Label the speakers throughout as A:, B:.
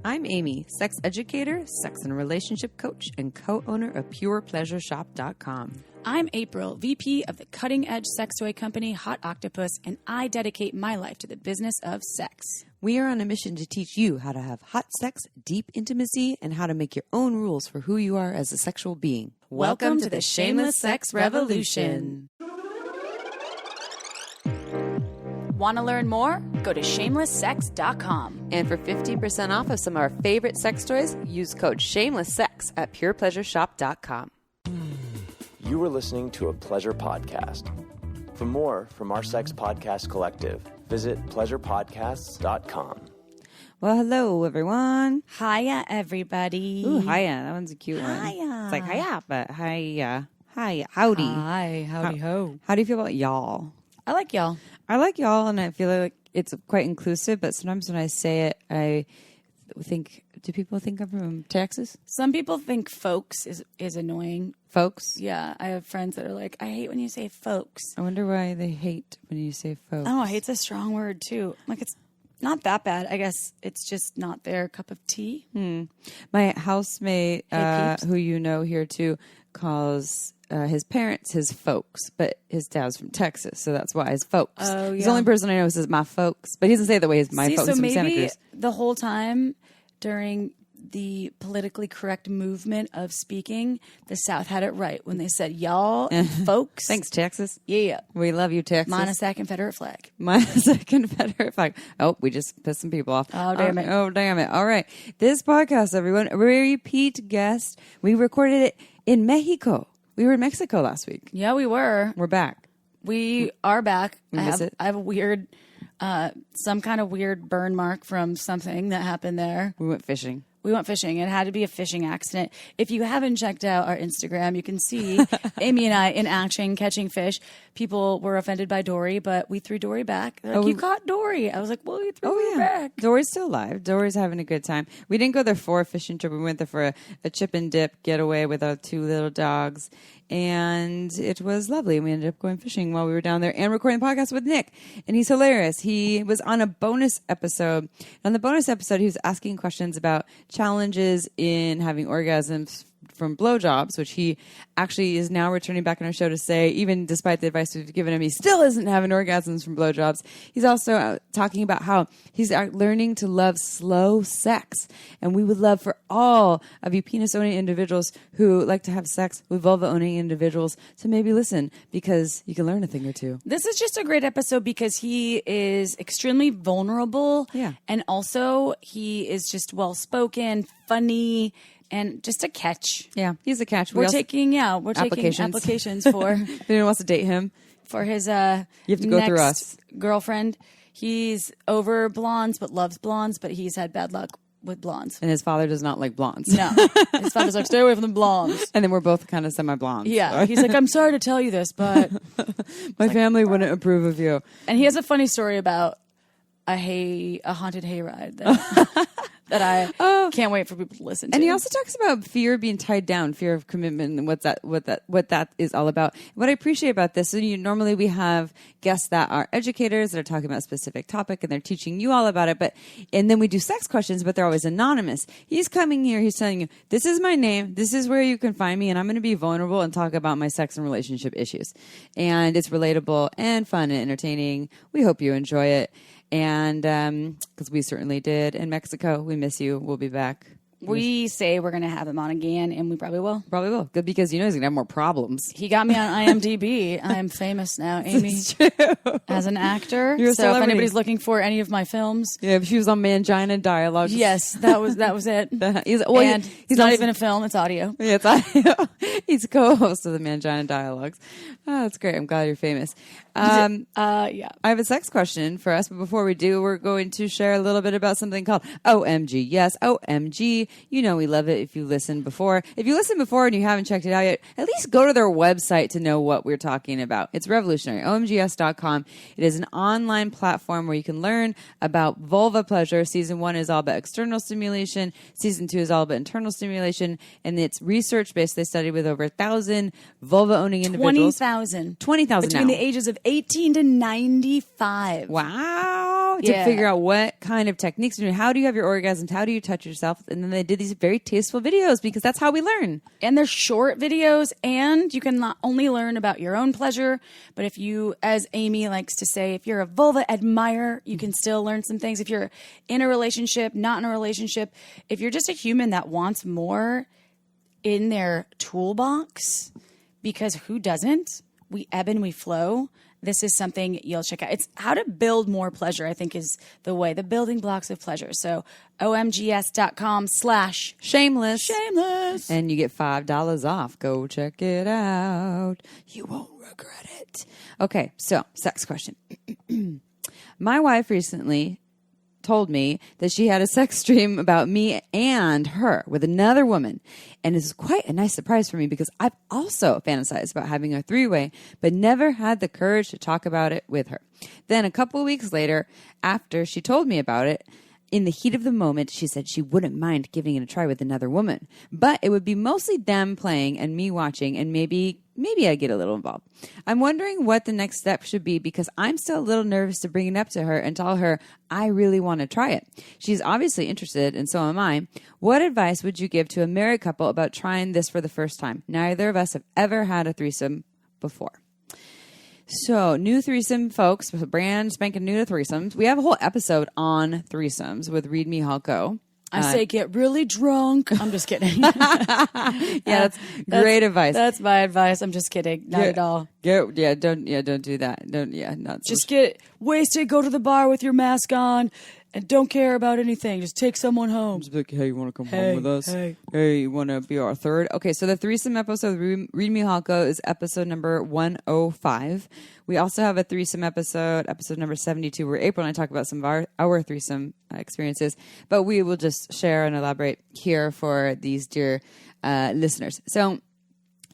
A: I'm Amy, sex educator, sex and relationship coach, and co-owner of PurePleasureShop.com.
B: I'm April, VP of the cutting-edge sex toy company Hot Octopus, and I dedicate my life to the business of sex.
A: We are on a mission to teach you how to have hot sex, deep intimacy, and how to make your own rules for who you are as a sexual being.
B: Welcome to the Shameless Sex Revolution. Want to learn more? Go to shamelesssex.com.
A: And for 15% off of some of our favorite sex toys, use code SHAMELESSSEX at PurePleasureShop.com.
C: You were listening to a pleasure podcast. For more from our sex podcast collective, visit pleasurepodcasts.com.
A: Well, hello, everyone.
B: Hiya, everybody.
A: Ooh, hiya. That one's a cute one.
B: Hiya.
A: It's like hiya, but hiya. Hi, howdy.
B: Hi, howdy ho.
A: How do you feel about y'all?
B: I like y'all.
A: I like y'all, and I feel like it's quite inclusive, but sometimes when I say it, I think, do people think I'm from Texas?
B: Some people think folks is annoying.
A: Folks?
B: Yeah, I have friends that are like, I hate when you say folks.
A: I wonder why they hate when you say folks.
B: Oh, hate's a strong word, too. Like, it's not that bad. I guess it's just not their cup of tea.
A: My housemate,
B: Hey, peeps.
A: who you know here too, calls his parents his folks, but his dad's from Texas, so that's why his folks.
B: Oh,
A: He's
B: yeah.
A: the only person I know who says my folks, but he doesn't say it the way his my folks
B: so
A: from Santa
B: maybe
A: Cruz.
B: the whole time during the politically correct movement of speaking, the South had it right when they said y'all and folks.
A: Thanks, Texas.
B: Yeah.
A: We love you, Texas.
B: Minus that Confederate flag.
A: Minus a Confederate flag. Oh, we just pissed some people off.
B: Oh, damn it.
A: Oh, damn it. All right. This podcast, everyone, a repeat guest. We recorded it in Mexico. We were in Mexico last week.
B: Yeah, we were.
A: We're back.
B: We are back.
A: We miss it.
B: I have a weird, some kind of weird burn mark from something that happened there.
A: We went fishing.
B: We went fishing. It had to be a fishing accident. If you haven't checked out our Instagram, you can see Amy and I in action catching fish. People were offended by Dory, but we threw Dory back. They're like, you caught Dory. I was like, well, you threw her back.
A: Dory's still alive. Dory's having a good time. We didn't go there for a fishing trip. We went there for a chip and dip getaway with our two little dogs. And it was lovely. We ended up going fishing while we were down there and recording the podcast with Nick. And he's hilarious. He was on a bonus episode. On the bonus episode, he was asking questions about challenges in having orgasms from blowjobs, which he actually is now returning back on our show to say, even despite the advice we've given him, he still isn't having orgasms from blowjobs. He's also talking about how he's learning to love slow sex. And we would love for all of you penis-owning individuals who like to have sex with vulva-owning individuals to maybe listen, because you can learn a thing or two.
B: This is just a great episode because he is extremely vulnerable.
A: Yeah.
B: And also he is just well-spoken, funny, and just a catch.
A: Yeah, he's a catch.
B: We're taking
A: Applications.
B: applications for
A: If anyone wants to date him,
B: for his
A: you have to go through us.
B: girlfriend. He's over blondes but loves blondes, but he's had bad luck with blondes.
A: And his father does not like blondes.
B: No. His father's like, stay away from the blondes.
A: And then we're both kind of semi-blondes.
B: Yeah. He's like, I'm sorry to tell you this, but
A: My family wouldn't approve of you.
B: and he has a funny story about a haunted hayride that I can't wait for people to listen to.
A: And he also talks about fear being tied down, fear of commitment, and what that is all about. What I appreciate about this, normally we have guests that are educators that are talking about a specific topic and they're teaching you all about it, and then we do sex questions, but they're always anonymous. He's coming here, he's telling you, this is my name, this is where you can find me, and I'm going to be vulnerable and talk about my sex and relationship issues. And it's relatable and fun and entertaining. We hope you enjoy it. And because we certainly did in Mexico. We miss you. We'll be back.
B: we say we're going to have him on again, and we probably will.
A: Probably will. Good, because he's going to have more problems.
B: He got me on IMDb. I'm famous now, Amy, as an actor.
A: You're a
B: so if
A: celebrity.
B: anybody's looking for any of my films,
A: Yeah, she was on Mangina Dialogues.
B: yes, that was it.
A: He's
B: He's not
A: also-
B: even a film; it's audio.
A: Yeah, it's audio. He's co-host of the Mangina Dialogues. Oh, that's great. I'm glad you're famous.
B: Yeah.
A: I have a sex question for us, but before we do, we're going to share a little bit about something called OMG. Yes, OMG. You know we love it if you listened before. If you listened before and you haven't checked it out yet, at least go to their website to know what we're talking about. It's revolutionary. OMGS.com. It is an online platform where you can learn about vulva pleasure. Season 1 is all about external stimulation. Season 2 is all about internal stimulation. And it's research-based. They studied with over 1,000 vulva-owning individuals.
B: 20,000.
A: 20,000
B: Between
A: now.
B: the ages of 18 to 95.
A: Wow. now to figure out what kind of techniques to do. How do you have your orgasms? How do you touch yourself? And then they did these very tasteful videos because that's how we learn.
B: And they're short videos, and you can not only learn about your own pleasure, but if you, as Amy likes to say, if you're a vulva admirer, you can still learn some things. If you're in a relationship, not in a relationship, if you're just a human that wants more in their toolbox, because who doesn't? We ebb and we flow. This is something you'll check out. It's how to build more pleasure, I think, is the way, the building blocks of pleasure. So omgs.com/shameless.
A: And you get $5 off. Go check it out. You won't regret it. Okay, so sex question. My wife recently told me that she had a sex dream about me and her with another woman. And it's quite a nice surprise for me because I've also fantasized about having a three-way, but never had the courage to talk about it with her. Then a couple of weeks later, after she told me about it, in the heat of the moment, she said she wouldn't mind giving it a try with another woman, but it would be mostly them playing and me watching, and maybe I get a little involved. I'm wondering what the next step should be because I'm still a little nervous to bring it up to her and tell her I really want to try it. She's obviously interested, and so am I. What advice would you give to a married couple about trying this for the first time? Neither of us have ever had a threesome before. So, new threesome, folks, brand spanking new to threesomes. We have a whole episode on threesomes with Read Me Halko.
B: I say get really drunk. I'm just kidding.
A: That's great advice.
B: That's my advice. I'm just kidding. Not at all.
A: Don't do that.
B: Just get wasted, go to the bar with your mask on, and don't care about anything. Just take someone home.
A: Just be like, hey, you want to come home with us? Hey, you want to be our third? Okay, so the threesome episode, Read Me Halko, is episode number 105. We also have a threesome episode number 72, where April and I talk about some of our threesome experiences. But we will just share and elaborate here for these dear listeners. So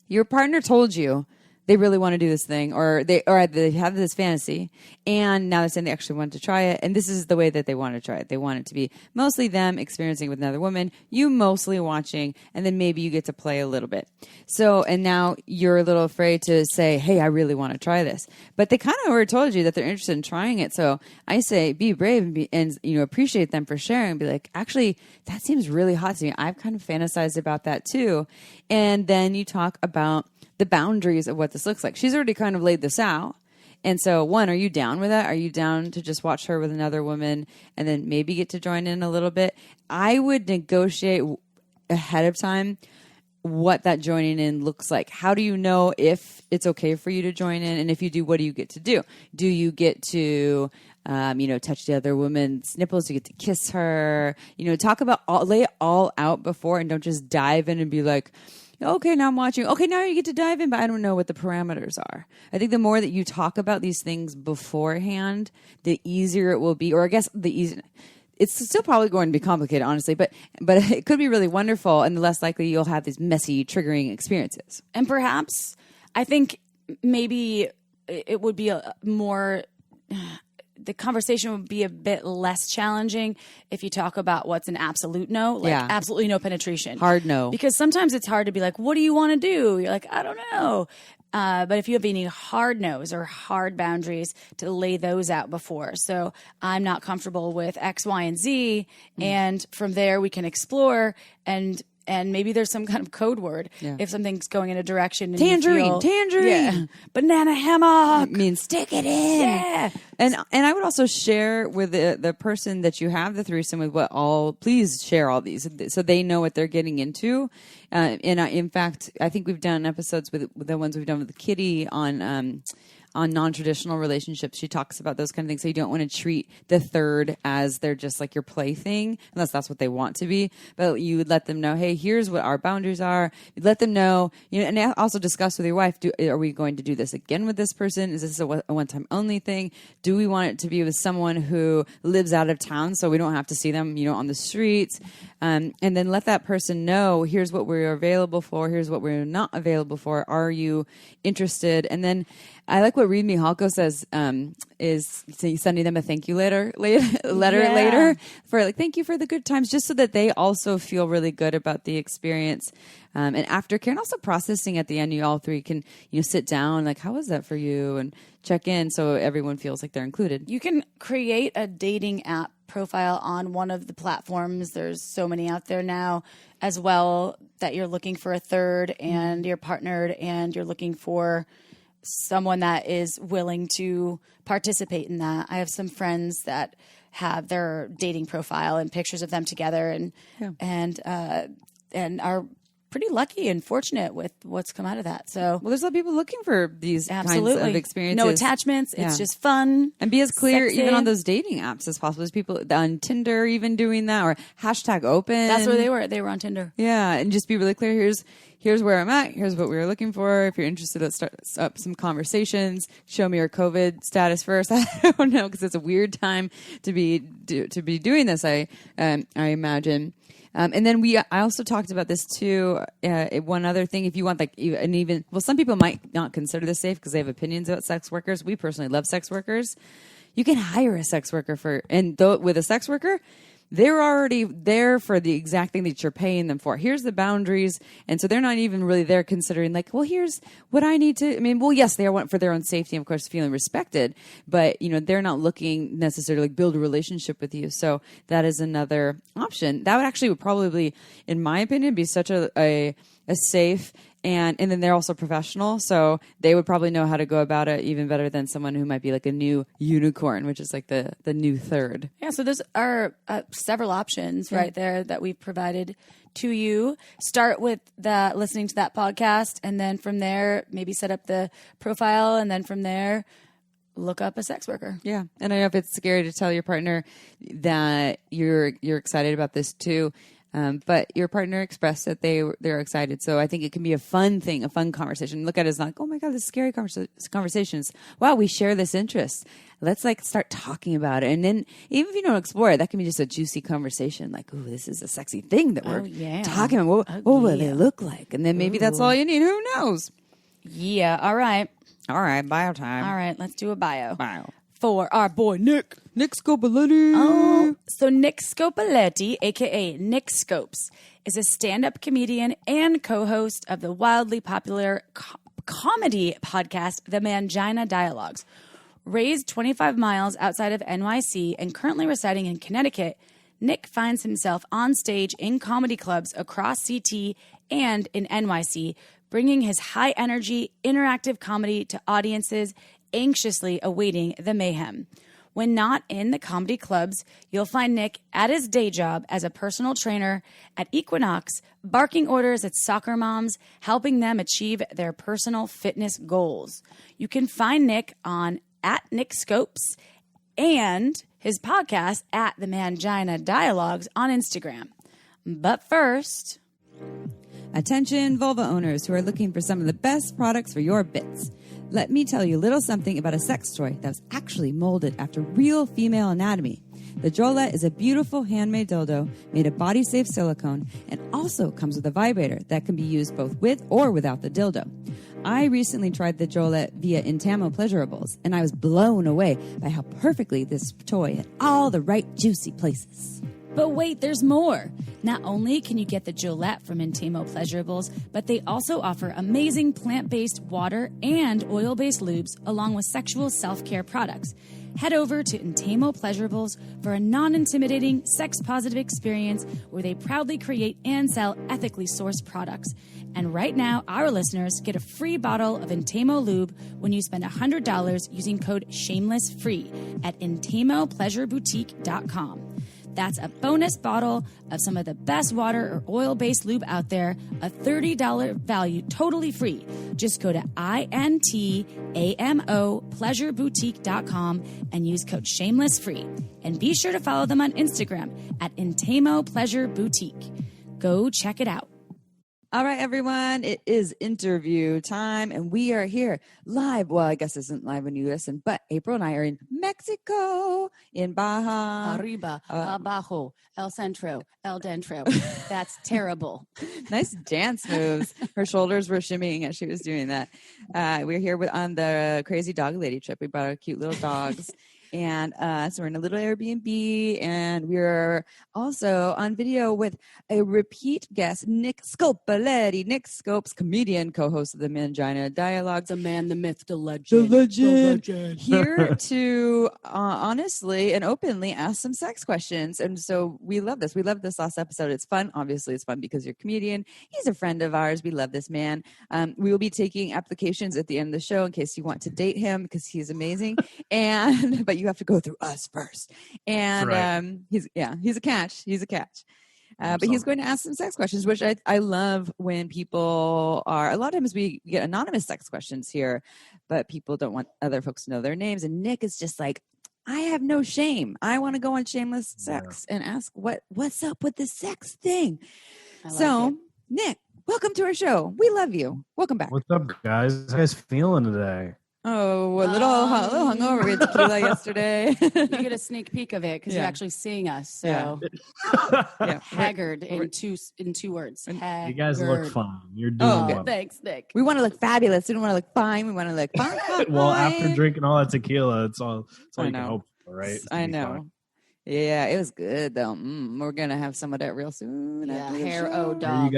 A: your partner told you they really want to do this thing, or they have this fantasy, and now they're saying they actually want to try it, and this is the way that they want to try it. They want it to be mostly them experiencing it with another woman, you mostly watching, and then maybe you get to play a little bit. So, and now you're a little afraid to say, hey, I really want to try this. But they kind of already told you that they're interested in trying it. So I say be brave and appreciate them for sharing and be like, actually, that seems really hot to me. I've kind of fantasized about that too. And then you talk about the boundaries of what this looks like. She's already kind of laid this out. And so, one, are you down with that? Are you down to just watch her with another woman and then maybe get to join in a little bit? I would negotiate ahead of time what that joining in looks like. How do you know if it's okay for you to join in? And if you do, what do you get to do? Do you get to touch the other woman's nipples? Do you get to kiss her? Talk about lay it all out before, and don't just dive in and be like, okay, now I'm watching. Okay, now you get to dive in, but I don't know what the parameters are. I think the more that you talk about these things beforehand, the easier it will be. Or I guess it's still probably going to be complicated, honestly, but it could be really wonderful, and the less likely you'll have these messy, triggering experiences.
B: And perhaps, I think maybe it would be the conversation would be a bit less challenging if you talk about what's an absolute no, absolutely no penetration.
A: Hard no.
B: Because sometimes it's hard to be like, what do you want to do? You're like, I don't know. But if you have any hard no's or hard boundaries, to lay those out before. So I'm not comfortable with X, Y, and Z. And from there we can explore and maybe there's some kind of code word if something's going in a direction. And
A: tangerine.
B: Yeah. Banana hammock.
A: It means stick it in.
B: Yeah.
A: And I would also share with the person that you have the threesome with please share all these so they know what they're getting into. In fact, I think we've done episodes with the ones we've done with Kitty on non-traditional relationships. She talks about those kind of things. So you don't want to treat the third as they're just like your plaything, unless that's what they want to be. But you would let them know, hey, here's what our boundaries are. You'd let them know, and also discuss with your wife, are we going to do this again with this person? Is this a one-time only thing? Do we want it to be with someone who lives out of town so we don't have to see them, on the streets? And then let that person know, here's what we're available for. Here's what we're not available for. Are you interested? And then I like what Read Me Halko says is sending them a thank you letter later for like, thank you for the good times, just so that they also feel really good about the experience. And aftercare, and also processing at the end, you all three can, sit down, like, how was that for you? And check in so everyone feels like they're included.
B: You can create a dating app profile on one of the platforms. There's so many out there now as well, that you're looking for a third and you're partnered and you're looking for someone that is willing to participate in that. I have some friends that have their dating profile and pictures of them together and are pretty lucky and fortunate with what's come out of that. So,
A: well, there's a lot of people looking for these kinds of experiences.
B: No attachments. It's just fun.
A: And be as clear,
B: sexy.
A: even on those dating apps as possible. There's people on Tinder even doing that, or #open.
B: That's where they were. They were on Tinder.
A: Yeah, and just be really clear. Here's where I'm at. Here's what we were looking for. If you're interested, let's start up some conversations. Show me your COVID status first. I don't know, because it's a weird time to be doing this. I imagine. And then I also talked about this too. One other thing, if you want, some people might not consider this safe because they have opinions about sex workers. We personally love sex workers. You can hire a sex worker with a sex worker, they're already there for the exact thing that you're paying them for. Here's the boundaries. And so they're not even really there considering like, well, here's what I need to, yes, they want for their own safety and of course feeling respected, but they're not looking necessarily like build a relationship with you. So that is another option. That would probably, in my opinion, be such a safe and then they're also professional. So they would probably know how to go about it even better than someone who might be like a new unicorn, which is like the new third.
B: Yeah. So those are several options right there that we've provided to you. Start with listening to that podcast. And then from there, maybe set up the profile. And then from there, look up a sex worker.
A: Yeah. And I know if it's scary to tell your partner that you're excited about this too. But your partner expressed that they're excited. So I think it can be a fun thing, a fun conversation. Look at it as like, oh my God, this is scary conversations. Wow, we share this interest. Let's start talking about it. And then even if you don't explore it, that can be just a juicy conversation. Like, ooh, this is a sexy thing that we're talking about. What will they look like? And then maybe that's all you need. Who knows?
B: Yeah. All right.
A: Bio time.
B: All right. Let's do a bio.
A: For our boy, Nick Scopoletti.
B: Oh, so Nick Scopoletti, a.k.a. Nick Scopes, is a stand-up comedian and co-host of the wildly popular comedy podcast, The Mangina Dialogues. Raised 25 miles outside of NYC and currently residing in Connecticut, Nick finds himself on stage in comedy clubs across CT and in NYC, bringing his high-energy, interactive comedy to audiences anxiously awaiting the mayhem. When not in the comedy clubs, you'll find Nick at his day job as a personal trainer at Equinox, barking orders at soccer moms, helping them achieve their personal fitness goals. You can find Nick on @NickScopes and his podcast at The Mangina Dialogues on Instagram. But first,
A: attention vulva owners who are looking for some of the best products for your bits. Let me tell you a little something about a sex toy that was actually molded after real female anatomy. The Jolette is a beautiful handmade dildo made of body-safe silicone and also comes with a vibrator that can be used both with or without the dildo. I recently tried the Jolette via Intamo Pleasurables, and I was blown away by how perfectly this toy hit all the right juicy places.
B: But wait, there's more. Not only can you get the Jolette from Intamo Pleasurables, but they also offer amazing plant-based water and oil-based lubes along with sexual self-care products. Head over to Intamo Pleasurables for a non-intimidating, sex-positive experience where they proudly create and sell ethically sourced products. And right now, our listeners get a free bottle of Intamo Lube when you spend $100 using code SHAMELESSFREE at IntamoPleasureBoutique.com. That's a bonus bottle of some of the best water or oil-based lube out there, a $30 value, totally free. Just go to IntamoPleasureBoutique.com and use code SHAMELESSFREE. And be sure to follow them on Instagram at IntamoPleasureBoutique. Go check it out.
A: All right, everyone. It is interview time, and we are here live. Well, I guess it isn't live when you listen, but April and I are in Mexico, in Baja.
B: Arriba, abajo, el centro, el dentro. That's terrible.
A: Nice dance moves. Her shoulders were shimmying as she was doing that. We're here on the Crazy Dog Lady trip. We brought our cute little dogs. And so we're in a little Airbnb, and we're also on video with a repeat guest, Nick Scopaletti. Nick Scopes, comedian, co-host of the Mangina Dialogues.
B: The man, the myth, the legend.
A: The legend. Here to honestly and openly ask some sex questions. And so we love this. We love this last episode. It's fun. Obviously, it's fun because you're a comedian. He's a friend of ours. We love this man. We will be taking applications at the end of the show in case you want to date him because he's amazing. But you have to go through us first. And
D: right.
A: He's a catch. He's a catch. But he's going to ask some sex questions, which I love when people are, a lot of times we get anonymous sex questions here, but people don't want other folks to know their names. And Nick is just like, I have no shame. I want to go on shameless sex and ask what's up with the sex thing. Nick, welcome to our show. We love you. Welcome back.
D: What's up, guys? How you guys feeling today?
A: Oh, a little hungover. We had tequila yesterday.
B: You get a sneak peek of it because you're actually seeing us. So haggard in two words. Haggard.
D: You guys look fine. You're doing well.
B: Thanks, Nick.
A: We want to look fabulous. We don't want to look fine. We want to look fine.
D: Well, after drinking all that tequila, it's all you can hope for, right?
A: I know. Fine. Yeah, it was good though. We're gonna have some of that real soon.
B: Yeah, hair dog.
D: Are you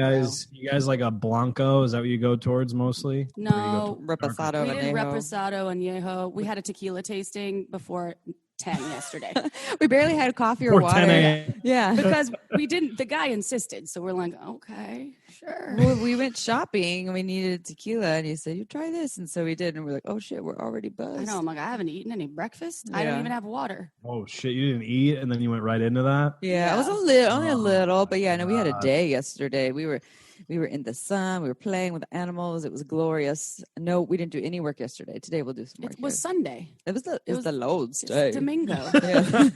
D: guys like a Blanco? Is that what you go towards mostly?
B: No,
A: Reposado.
B: We did Reposado and Añejo. We had a tequila tasting before 10 yesterday.
A: We barely had coffee or water.
D: 10 a.m.
A: Yeah,
B: because we didn't. The guy insisted, so we're like, okay, sure.
A: Well, we went shopping and we needed tequila, and he said, "You try this," and so we did, and we're like, "Oh shit, we're already buzzed."
B: I know. I'm like, I haven't eaten any breakfast. I don't even have water.
D: Oh shit, you didn't eat, and then you went right into that.
A: Yeah, it was only a little, but yeah, no, we had a day yesterday. We were in the sun. We were playing with animals. It was glorious. No, we didn't do any work yesterday. Today we'll do some work.
B: It was Sunday.
A: It was the Lord's day.
B: Domingo.
A: Yeah.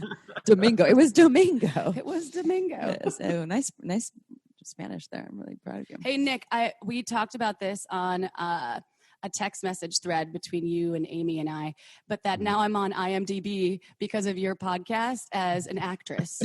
A: Domingo. It was Domingo.
B: It was Domingo.
A: Yeah, so nice Spanish there. I'm really proud of you.
B: Hey, Nick, we talked about this on a text message thread between you and Amy and I, but that now I'm on IMDb because of your podcast as an actress.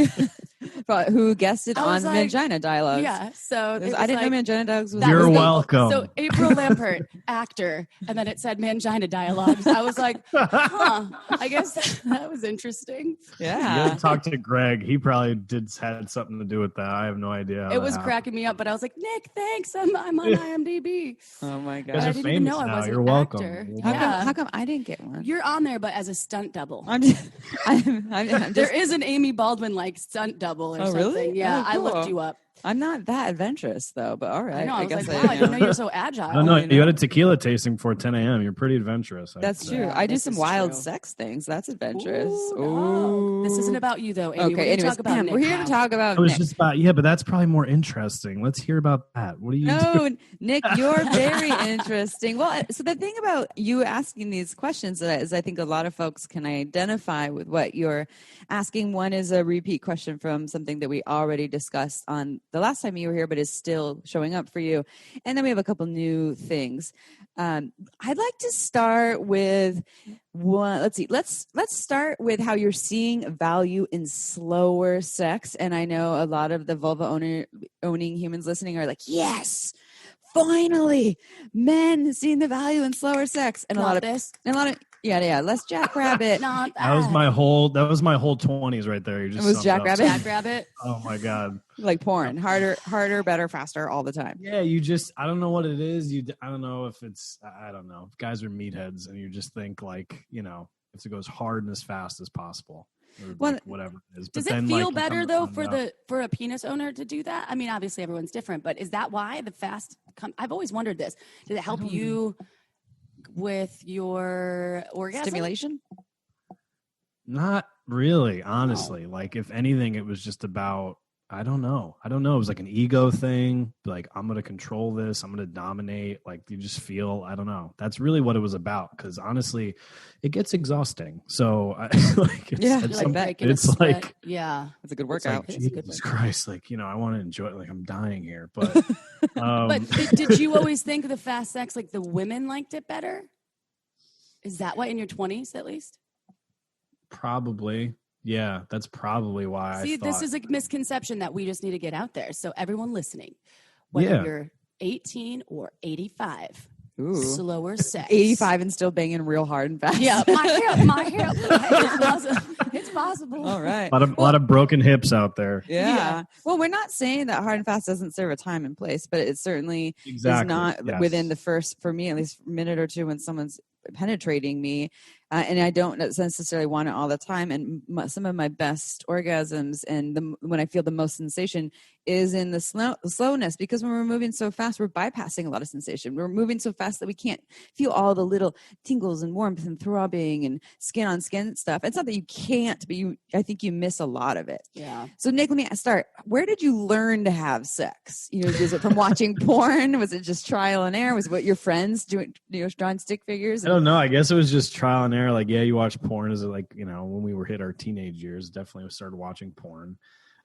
A: Who guessed it on Mangina Dialogues.
B: Yeah, so
A: I didn't know Mangina Dialogues was.
D: You're welcome.
B: So April Lampert, actor, and then it said Mangina Dialogues. I was like, I guess that was interesting.
A: Yeah.
D: You gotta talk to Greg. He probably had something to do with that. I have no idea.
B: It was cracking me up, but I was like, Nick, thanks. I'm on IMDb.
A: Oh my god!
D: You guys are famous now. You're welcome.
A: How come I didn't get one?
B: You're on there, but as a stunt double.
A: I'm just
B: there is an Amy Baldwin like stunt double or something.
A: Really?
B: Yeah,
A: cool.
B: I looked you up.
A: I'm not that adventurous though, but all right.
B: I guess like, wow, I didn't know you were so agile.
D: No, you had a tequila tasting before 10 a.m. You're pretty adventurous.
A: That's true.
B: Yeah,
A: I do some wild sex things. That's adventurous.
B: Ooh. This isn't about you though, Amy.
A: Okay, anyways, we're here to talk about
D: It was
A: Nick.
D: just about, but that's probably more interesting. Let's hear about that. What do you do?
A: No, Nick, you're very interesting. Well, so the thing about you asking these questions is I think a lot of folks can identify with what you're asking. One is a repeat question from something that we already discussed on the last time you were here, but is still showing up for you. And then we have a couple new things. I'd like to start with one. Let's see. Let's start with how you're seeing value in slower sex. And I know a lot of the vulva owning humans listening are like, yes, finally, men seeing the value in slower sex. And a lot of yeah. Let's jackrabbit.
B: Not
D: that was my whole 20s right there. You just
A: it was jackrabbit.
B: Jackrabbit.
D: Oh my god.
A: Like porn, harder, better, faster, all the time.
D: Yeah, I don't know what it is. I don't know if it's, I don't know. Guys are meatheads, and you just think like, if it goes hard and as fast as possible, or whatever it is.
B: Does it feel better though for a penis owner to do that? I mean, obviously everyone's different, but is that why the fast? I've always wondered this. Did it help you with your orgasm?
A: Stimulation?
D: Not really, honestly. Like, if anything, it was just about I don't know. It was like an ego thing. Like, I'm going to control this. I'm going to dominate. Like, you just feel, I don't know. That's really what it was about. Because honestly, it gets exhausting. So like, it's like,
B: yeah,
A: it's a good workout.
D: Like, Jesus Christ. Like, I want to enjoy it. Like, I'm dying here. But,
B: but did you always think the fast sex, like the women liked it better? Is that why in your 20s, at least?
D: Probably. Yeah, that's probably why.
B: See, this is a misconception that we just need to get out there. So everyone listening, whether you're 18 or 85, slower sex.
A: 85 and still banging real hard and fast.
B: Yeah, my hip. It's possible.
A: All right.
D: A lot of broken hips out there.
A: Yeah. Well, we're not saying that hard and fast doesn't serve a time and place, but it certainly is not within the first, for me at least, minute or two when someone's penetrating me. And I don't necessarily want it all the time. And some of my best orgasms and when I feel the most sensation is in the slowness, because when we're moving so fast, we're bypassing a lot of sensation. We're moving so fast that we can't feel all the little tingles and warmth and throbbing and skin on skin stuff. It's not that you can't, but I think you miss a lot of it.
B: Yeah.
A: So Nick, let me start. Where did you learn to have sex? Was it from watching porn? Was it just trial and error? Was it what your friends doing, drawing stick figures?
D: I don't know. I guess it was just trial and error. Like, yeah, you watch porn as when we were hit our teenage years, definitely started watching porn.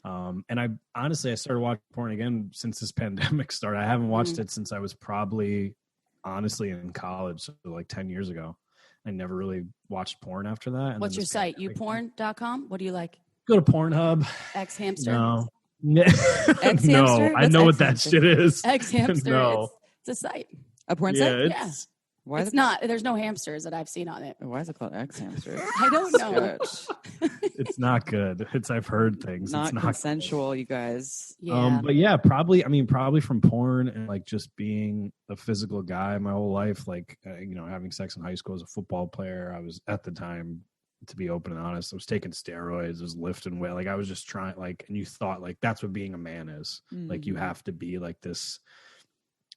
D: And I started watching porn again since this pandemic started. I haven't watched it since I was probably honestly in college, so like 10 years ago. I never really watched porn after that. And
B: what's your site? Youporn.com? What do you like?
D: Go to Pornhub.
B: X-Hamster?
D: No.
A: X-Hamster?
D: No, I know what that shit is.
B: X-Hamster.
D: No.
B: It's a site.
A: A porn site?
B: Yeah. Why it's not. There's no hamsters that I've seen on it.
A: Why is it called X-Hamster?
B: I don't know.
D: It's not good. I've heard things.
A: Not
D: it's not
A: consensual, cool. You guys.
B: Yeah.
D: But yeah, probably from porn and like just being a physical guy my whole life. Like, having sex in high school as a football player. I was at the time, to be open and honest, I was taking steroids, I was lifting weight. Like, I was just trying, like, and you thought like that's what being a man is. Mm-hmm. Like, you have to be like this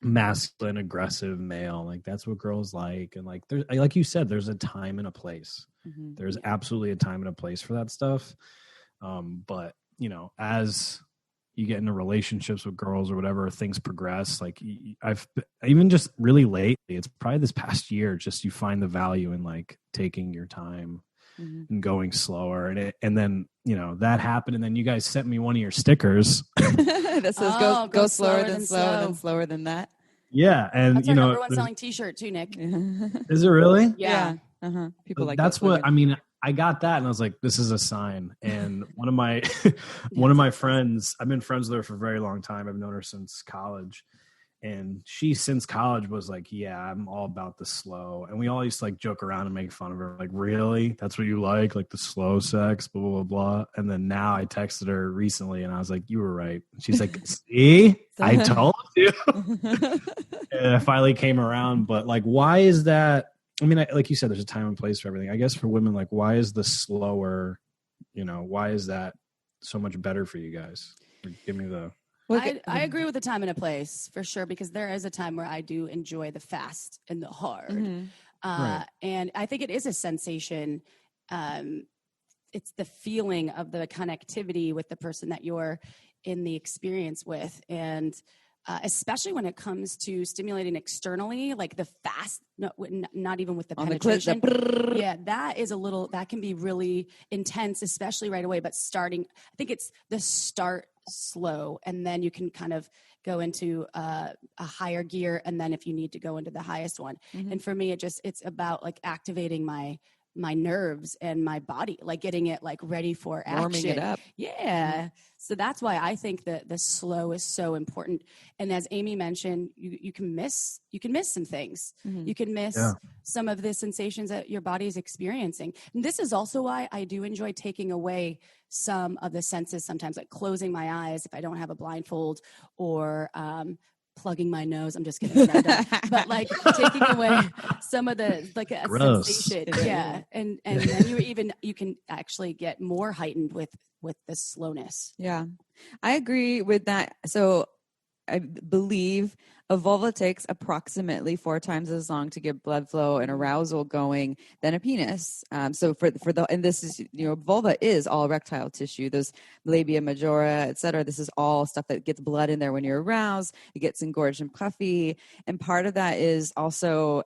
D: masculine, aggressive male. Like, that's what girls like. And like, there's, like you said, there's a time and a place. Mm-hmm. There's absolutely a time and a place for that stuff. But as you get into relationships with girls or whatever, things progress. Like, I've even just really lately, it's probably this past year, just you find the value in like taking your time and going slower. And then, that happened. And then you guys sent me one of your stickers
A: that says go slower than slow, then slower than that.
D: Yeah. And
B: that's our number one selling t-shirt too, Nick.
D: Is it really?
B: Yeah.
A: Uh-huh. People like
D: that's what I mean. I got that and I was like, this is a sign. And one of my friends, I've been friends with her for a very long time. I've known her since college. And she, since college, was like, yeah, I'm all about the slow. And we all used to like joke around and make fun of her. Like, really? That's what you like the slow sex, blah, blah, blah, blah. And then now I texted her recently and I was like, you were right. And she's like, see, I told you. And I finally came around. But like, why is that? I mean, like you said, there's a time and place for everything. I guess for women, like, why is the slower, why is that so much better for you guys? Give me the...
B: I agree with the time and a place for sure, because there is a time where I do enjoy the fast and the hard. Mm-hmm. Right. And I think it is a sensation. It's the feeling of the connectivity with the person that you're in the experience with. And especially when it comes to stimulating externally, like the fast, not even with the penetration. That can be really intense, especially right away. But I think it's the start slow, and then you can kind of go into a higher gear, and then if you need to go into the highest one. Mm-hmm. And for me, it's about like activating my nerves and my body, like getting it like ready for action.
A: Warming it up.
B: Yeah. Mm-hmm. So that's why I think that the slow is so important. And as Amy mentioned, you can miss some things. Mm-hmm. You can miss some of the sensations that your body is experiencing. And this is also why I do enjoy taking away some of the senses sometimes, like closing my eyes if I don't have a blindfold, or plugging my nose. I'm just kidding. But like taking away some of the like a sensation. Yeah. And then you can actually get more heightened with the slowness.
A: Yeah. I agree with that. So I believe A vulva takes approximately 4 times as long to get blood flow and arousal going than a penis. So for the, and this is, vulva is all erectile tissue, those labia majora, etc. This is all stuff that gets blood in there when you're aroused. It gets engorged and puffy. And part of that is also,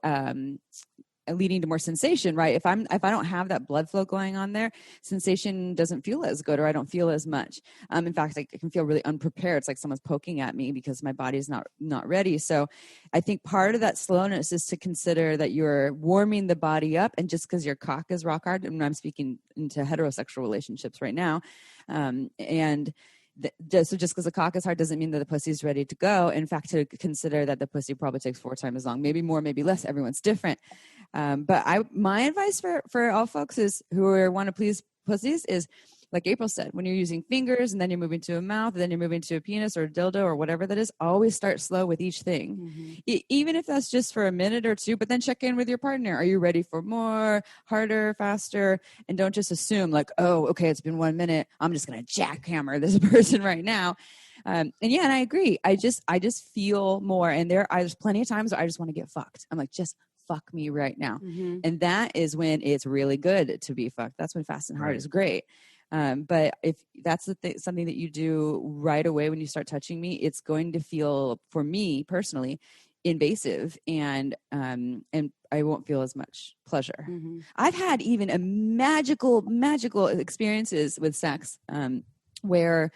A: leading to more sensation, right? If I don't have that blood flow going on there, sensation doesn't feel as good, or I don't feel as much. In fact, I can feel really unprepared. It's like someone's poking at me because my body's not ready. So I think part of that slowness is to consider that you're warming the body up, and just because your cock is rock hard, and I'm speaking into heterosexual relationships right now, so just because the cock is hard doesn't mean that the pussy is ready to go. In fact, to consider that the pussy probably takes 4 times as long, maybe more, maybe less. Everyone's different. But my advice for all folks who want to please pussies is, like April said, when you're using fingers and then you're moving to a mouth, and then you're moving to a penis or a dildo or whatever that is, always start slow with each thing. Mm-hmm. Even if that's just for a minute or two, but then check in with your partner. Are you ready for more, harder, faster? And don't just assume like, oh, okay, it's been 1 minute, I'm just going to jackhammer this person right now. And I agree. I just feel more. And there's plenty of times where I just want to get fucked. I'm like, just fuck me right now. Mm-hmm. And that is when it's really good to be fucked. That's when fast and hard is great. But if that's something that you do right away when you start touching me, it's going to feel, for me personally, invasive, and I won't feel as much pleasure. Mm-hmm. I've had even a magical experiences with sex, where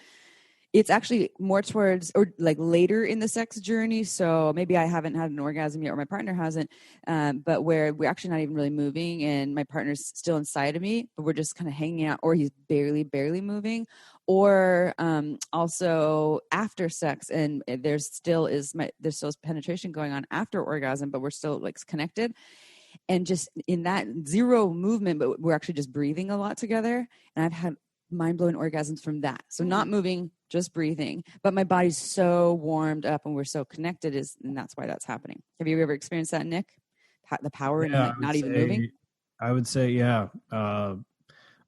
A: it's actually more towards, or like later in the sex journey. So maybe I haven't had an orgasm yet, or my partner hasn't, but where we're actually not even really moving, and my partner's still inside of me, but we're just kind of hanging out, or he's barely moving, or also after sex, and there's still penetration going on after orgasm, but we're still like connected. And just in that zero movement, but we're actually just breathing a lot together. And I've had mind-blowing orgasms from that. So not moving, just breathing, but my body's so warmed up and we're so connected, and that's why that's happening. Have you ever experienced that, Nick? The power in like not even moving?
D: I would say, yeah, a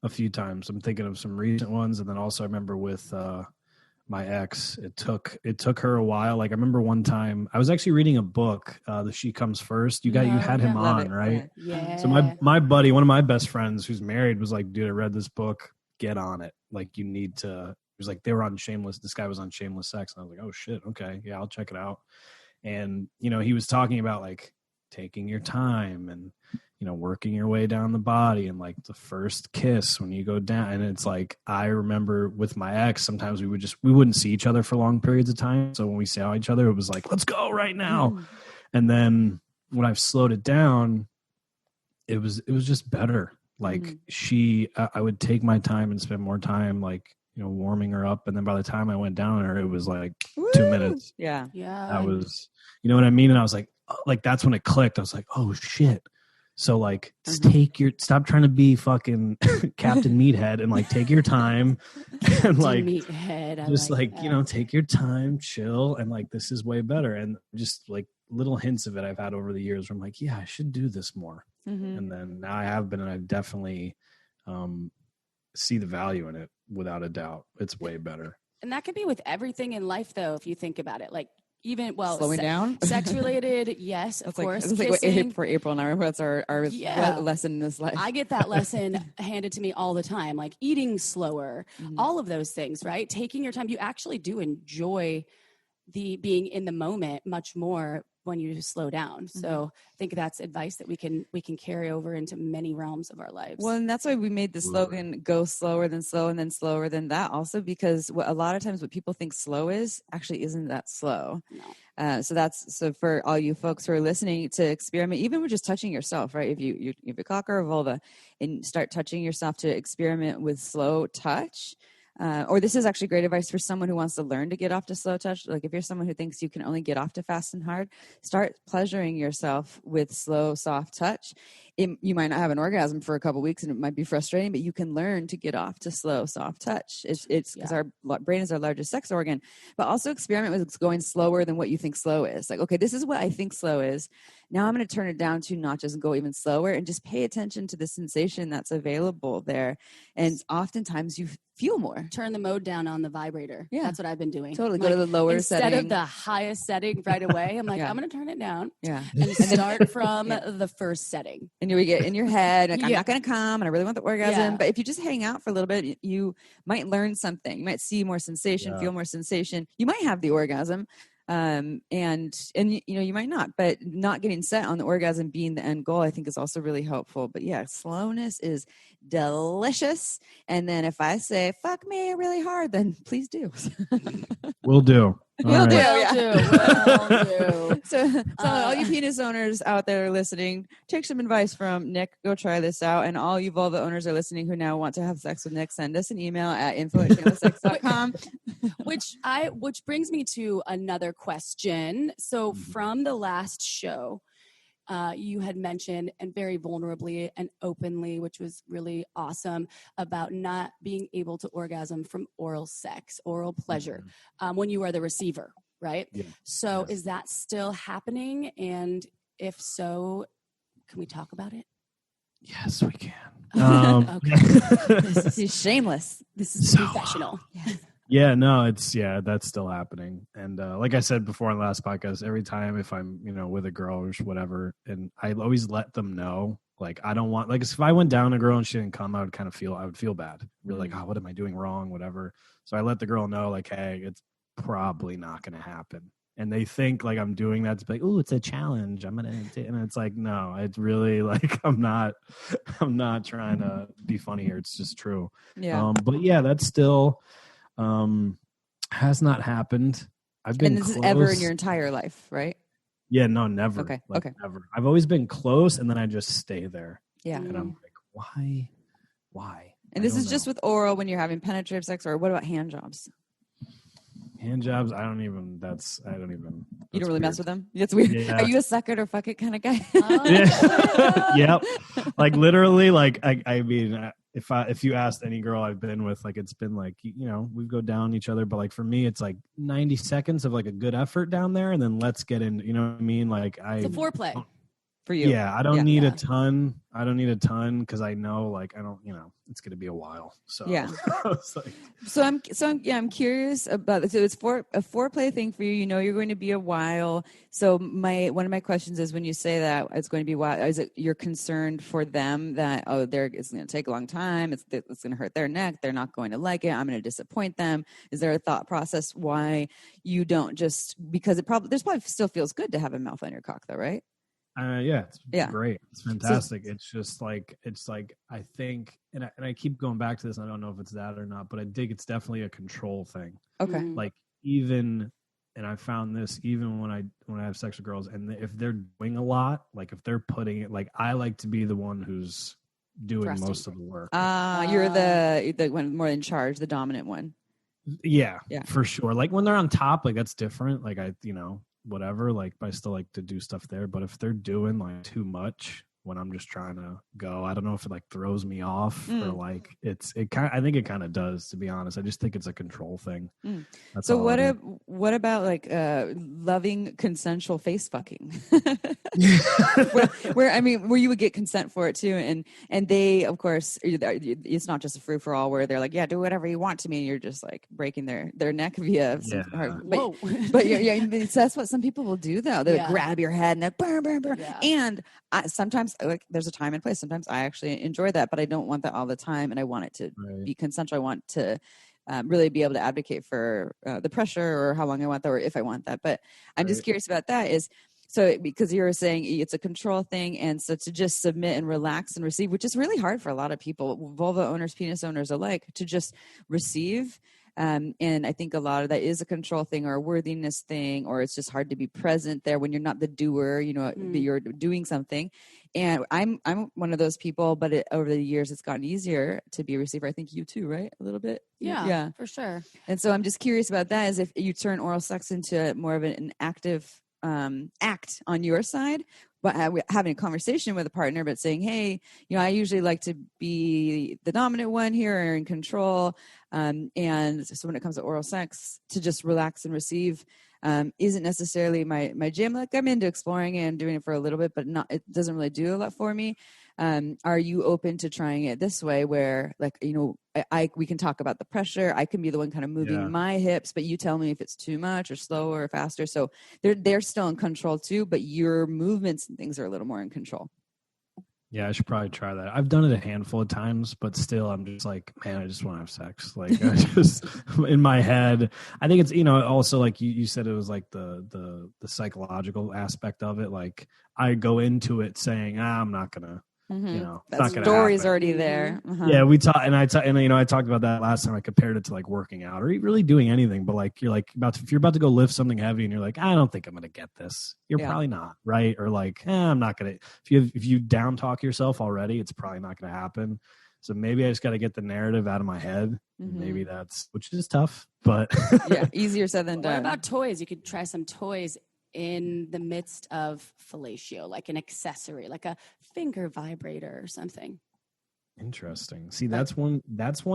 D: few times. I'm thinking of some recent ones, and then also I remember with my ex, it took her a while. Like I remember one time I was actually reading a book, The She Comes First. You had him on, right?
B: Yeah.
D: So my buddy, one of my best friends who's married, was like, dude, I read this book. Get on it. Like you need to. It was like they were on Shameless. This guy was on Shameless Sex, and I was like, oh shit, okay, yeah, I'll check it out. And he was talking about like taking your time and working your way down the body, and like the first kiss when you go down. And it's like, I remember with my ex, sometimes we wouldn't see each other for long periods of time. So when we saw each other, it was like, let's go right now. Mm. And then when I've slowed it down, it was just better. Like I would take my time and spend more time, like, warming her up. And then by the time I went down on her, it was like 2 minutes.
A: Yeah.
D: That was, you know what I mean? And I was like that's when it clicked. I was like, oh shit. So like, stop trying to be fucking Captain Meathead, and like, take your time and like,
B: Meathead.
D: Just like, take your time, chill. And like, this is way better. And just like little hints of it I've had over the years where I'm like, yeah, I should do this more. Mm-hmm. And then now I have been, and I definitely see the value in it without a doubt. It's way better.
B: And that could be with everything in life, though, if you think about it. Like, even,
A: slowing down,
B: sex related, yes, of course.
A: It's like for April and I. That's our lesson in this life.
B: I get that lesson handed to me all the time, like eating slower, all of those things, right? Taking your time. You actually do enjoy the being in the moment much more when you slow down. So I think that's advice that we can carry over into many realms of our lives.
A: Well, and that's why we made the slogan, go slower than slow, and then slower than that, also because a lot of times what people think slow is actually isn't that slow. No. So for all you folks who are listening, to experiment, even with just touching yourself, right? If you have a cock or a vulva, and start touching yourself, to experiment with slow touch. Or this is actually great advice for someone who wants to learn to get off to slow touch. Like if you're someone who thinks you can only get off to fast and hard, start pleasuring yourself with slow, soft touch. you might not have an orgasm for a couple weeks and it might be frustrating, but you can learn to get off to slow, soft touch. It's because our brain is our largest sex organ, but also experiment with going slower than what you think slow is. Like, okay, this is what I think slow is. Now I'm going to turn it down to notches and go even slower and just pay attention to the sensation that's available there. And oftentimes you feel more.
B: Turn the mode down on the vibrator. Yeah. That's what I've been doing.
A: Totally. Go to the lower setting.
B: Instead of the highest setting right away, I'm like, I'm going to turn it down.
A: Yeah.
B: And start from the first setting.
A: And you get in your head, like, I'm not going to come and I really want the orgasm. Yeah. But if you just hang out for a little bit, you might learn something. You might see more sensation, feel more sensation. You might have the orgasm. And you might not, but not getting set on the orgasm being the end goal, I think is also really helpful. But yeah, slowness is delicious. And then if I say, fuck me really hard, then please do.
D: Will do.
A: Will do.
B: Will do.
A: So all you penis owners out there listening, take some advice from Nick. Go try this out. And all you vulva owners are listening who now want to have sex with Nick, send us an email at info@shamelesssex.com.
B: Which brings me to another question. So from the last show, you had mentioned, and very vulnerably and openly, which was really awesome, about not being able to orgasm from oral sex, oral pleasure, when you are the receiver, right? Yeah. So is that still happening? And if so, can we talk about it?
D: Yes, we can.
A: Okay. He's shameless.
B: This is professional.
D: Yeah, no, that's still happening. And like I said before on the last podcast, every time if I'm, with a girl or whatever, and I always let them know, like, I don't want, like, if I went down a girl and she didn't come, I would feel bad. Really like, what am I doing wrong? Whatever. So I let the girl know, like, hey, it's probably not going to happen. And they think like I'm doing that to be like, oh, it's a challenge. And it's like, no, it's really like, I'm not trying to be funny here. It's just true.
A: Yeah.
D: But yeah, that's still, has not happened. I've been
A: and this
D: close.
A: Is ever in your entire life, right?
D: Yeah, no, never.
A: Okay.
D: Never. I've always been close, and then I just stay there.
A: Yeah.
D: And I'm like, why?
A: And this is just with oral when you're having penetrative sex, or what about hand jobs?
D: Hand jobs, I don't even. You
A: don't really mess with them? It's weird. Yeah. Are you a suck it or fuck it kind of guy?
D: Yep. Like literally, like I mean, if you asked any girl I've been with, like it's been like, we go down each other, but like for me, it's like 90 seconds of like a good effort down there, and then let's get in. You know what I mean? Like
B: it's a foreplay.
A: For you.
D: Yeah, I don't need a ton. I don't need a ton because I know, like, I don't, it's going to be a while. So
A: yeah.
D: like,
A: I'm curious about. So it's a foreplay thing for you. You're going to be a while. So one of my questions is, when you say that it's going to be a while, is it you're concerned for them that it's going to take a long time? It's going to hurt their neck. They're not going to like it. I'm going to disappoint them. Is there a thought process why you don't just because there's probably still feels good to have a mouth on your cock though, right?
D: It's great. It's fantastic. It's just like, I think, and I keep going back to this. And I don't know if it's that or not, but I think it's definitely a control thing.
A: Okay.
D: Like and I found this even when I have sex with girls, and if they're doing a lot, like if they're putting it, like I like to be the one who's doing most of the work.
A: You're the one more in charge, the dominant one.
D: Yeah, for sure. Like when they're on top, like that's different. Like whatever, like I still like to do stuff there, but if they're doing like too much when I'm just trying to go, I don't know if it like throws me off or like I think it kind of does, to be honest. I just think it's a control thing.
A: So what about like loving consensual face fucking where you would get consent for it too, and they, of course, it's not just a free for all where they're like, yeah, do whatever you want to me, and you're just like breaking their neck via but that's what some people will do though. They grab your head and they burn and sometimes like there's a time and place. Sometimes I actually enjoy that, but I don't want that all the time, and I want it to be consensual. I want to really be able to advocate for the pressure or how long I want that or if I want that. But I'm just curious about that because you were saying it's a control thing, and so to just submit and relax and receive, which is really hard for a lot of people, vulva owners, penis owners alike, to just receive. And I think a lot of that is a control thing or a worthiness thing, or it's just hard to be present there when you're not the doer, you're doing something. And I'm one of those people, but over the years, it's gotten easier to be a receiver. I think you too, right? A little bit.
B: Yeah, for sure.
A: And so I'm just curious about that, is if you turn oral sex into more of an active act on your side, having a conversation with a partner, but saying, hey, I usually like to be the dominant one here or in control. And so when it comes to oral sex, to just relax and receive isn't necessarily my jam. Like, I'm into exploring it and doing it for a little bit, but it doesn't really do a lot for me. Are you open to trying it this way where, like, we can talk about the pressure. I can be the one kind of moving my hips, but you tell me if it's too much or slower or faster. So they're still in control too, but your movements and things are a little more in control.
D: Yeah, I should probably try that. I've done it a handful of times, but still, I'm just like, man, I just want to have sex. Like, I just in my head, I think it's, also like you said, it was like the psychological aspect of it. Like, I go into it saying, I'm not gonna.
A: That story's already there.
D: Yeah, we talked, and I talked about that last time. I compared it to like working out or really doing anything. But like, you're like if you're about to go lift something heavy, and you're like, I don't think I'm gonna get this. You're probably not, right? Or like, I'm not gonna. If you down talk yourself already, it's probably not gonna happen. So maybe I just got to get the narrative out of my head. Maybe which is tough, but
A: easier said than done.
B: What about toys? You could try some toys in the midst of fellatio, like an accessory, like a finger vibrator or something.
D: Interesting. See, that's one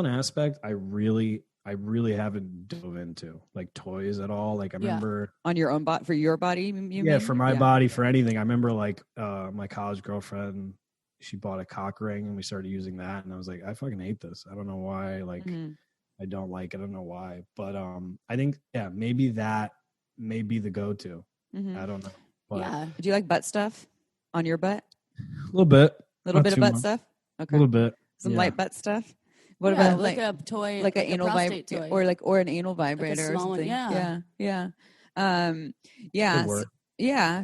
D: aspect I really haven't dove into, like toys at all. Like I remember
A: on your own body, for your body, you mean?
D: For my body, for anything. I remember like my college girlfriend, she bought a cock ring and we started using that, and I was like, I fucking hate this. I don't know why. Like I don't like it. I don't know why. But I think maybe that may be the go-to. I don't know. But
A: do you like butt stuff on your butt?
D: A little bit.
A: A little bit of butt stuff? Okay.
D: A little bit.
A: Some light butt stuff? What about
B: like a toy,
A: like an anal vibrator, or an anal vibrator,
B: like
A: or something?
B: One,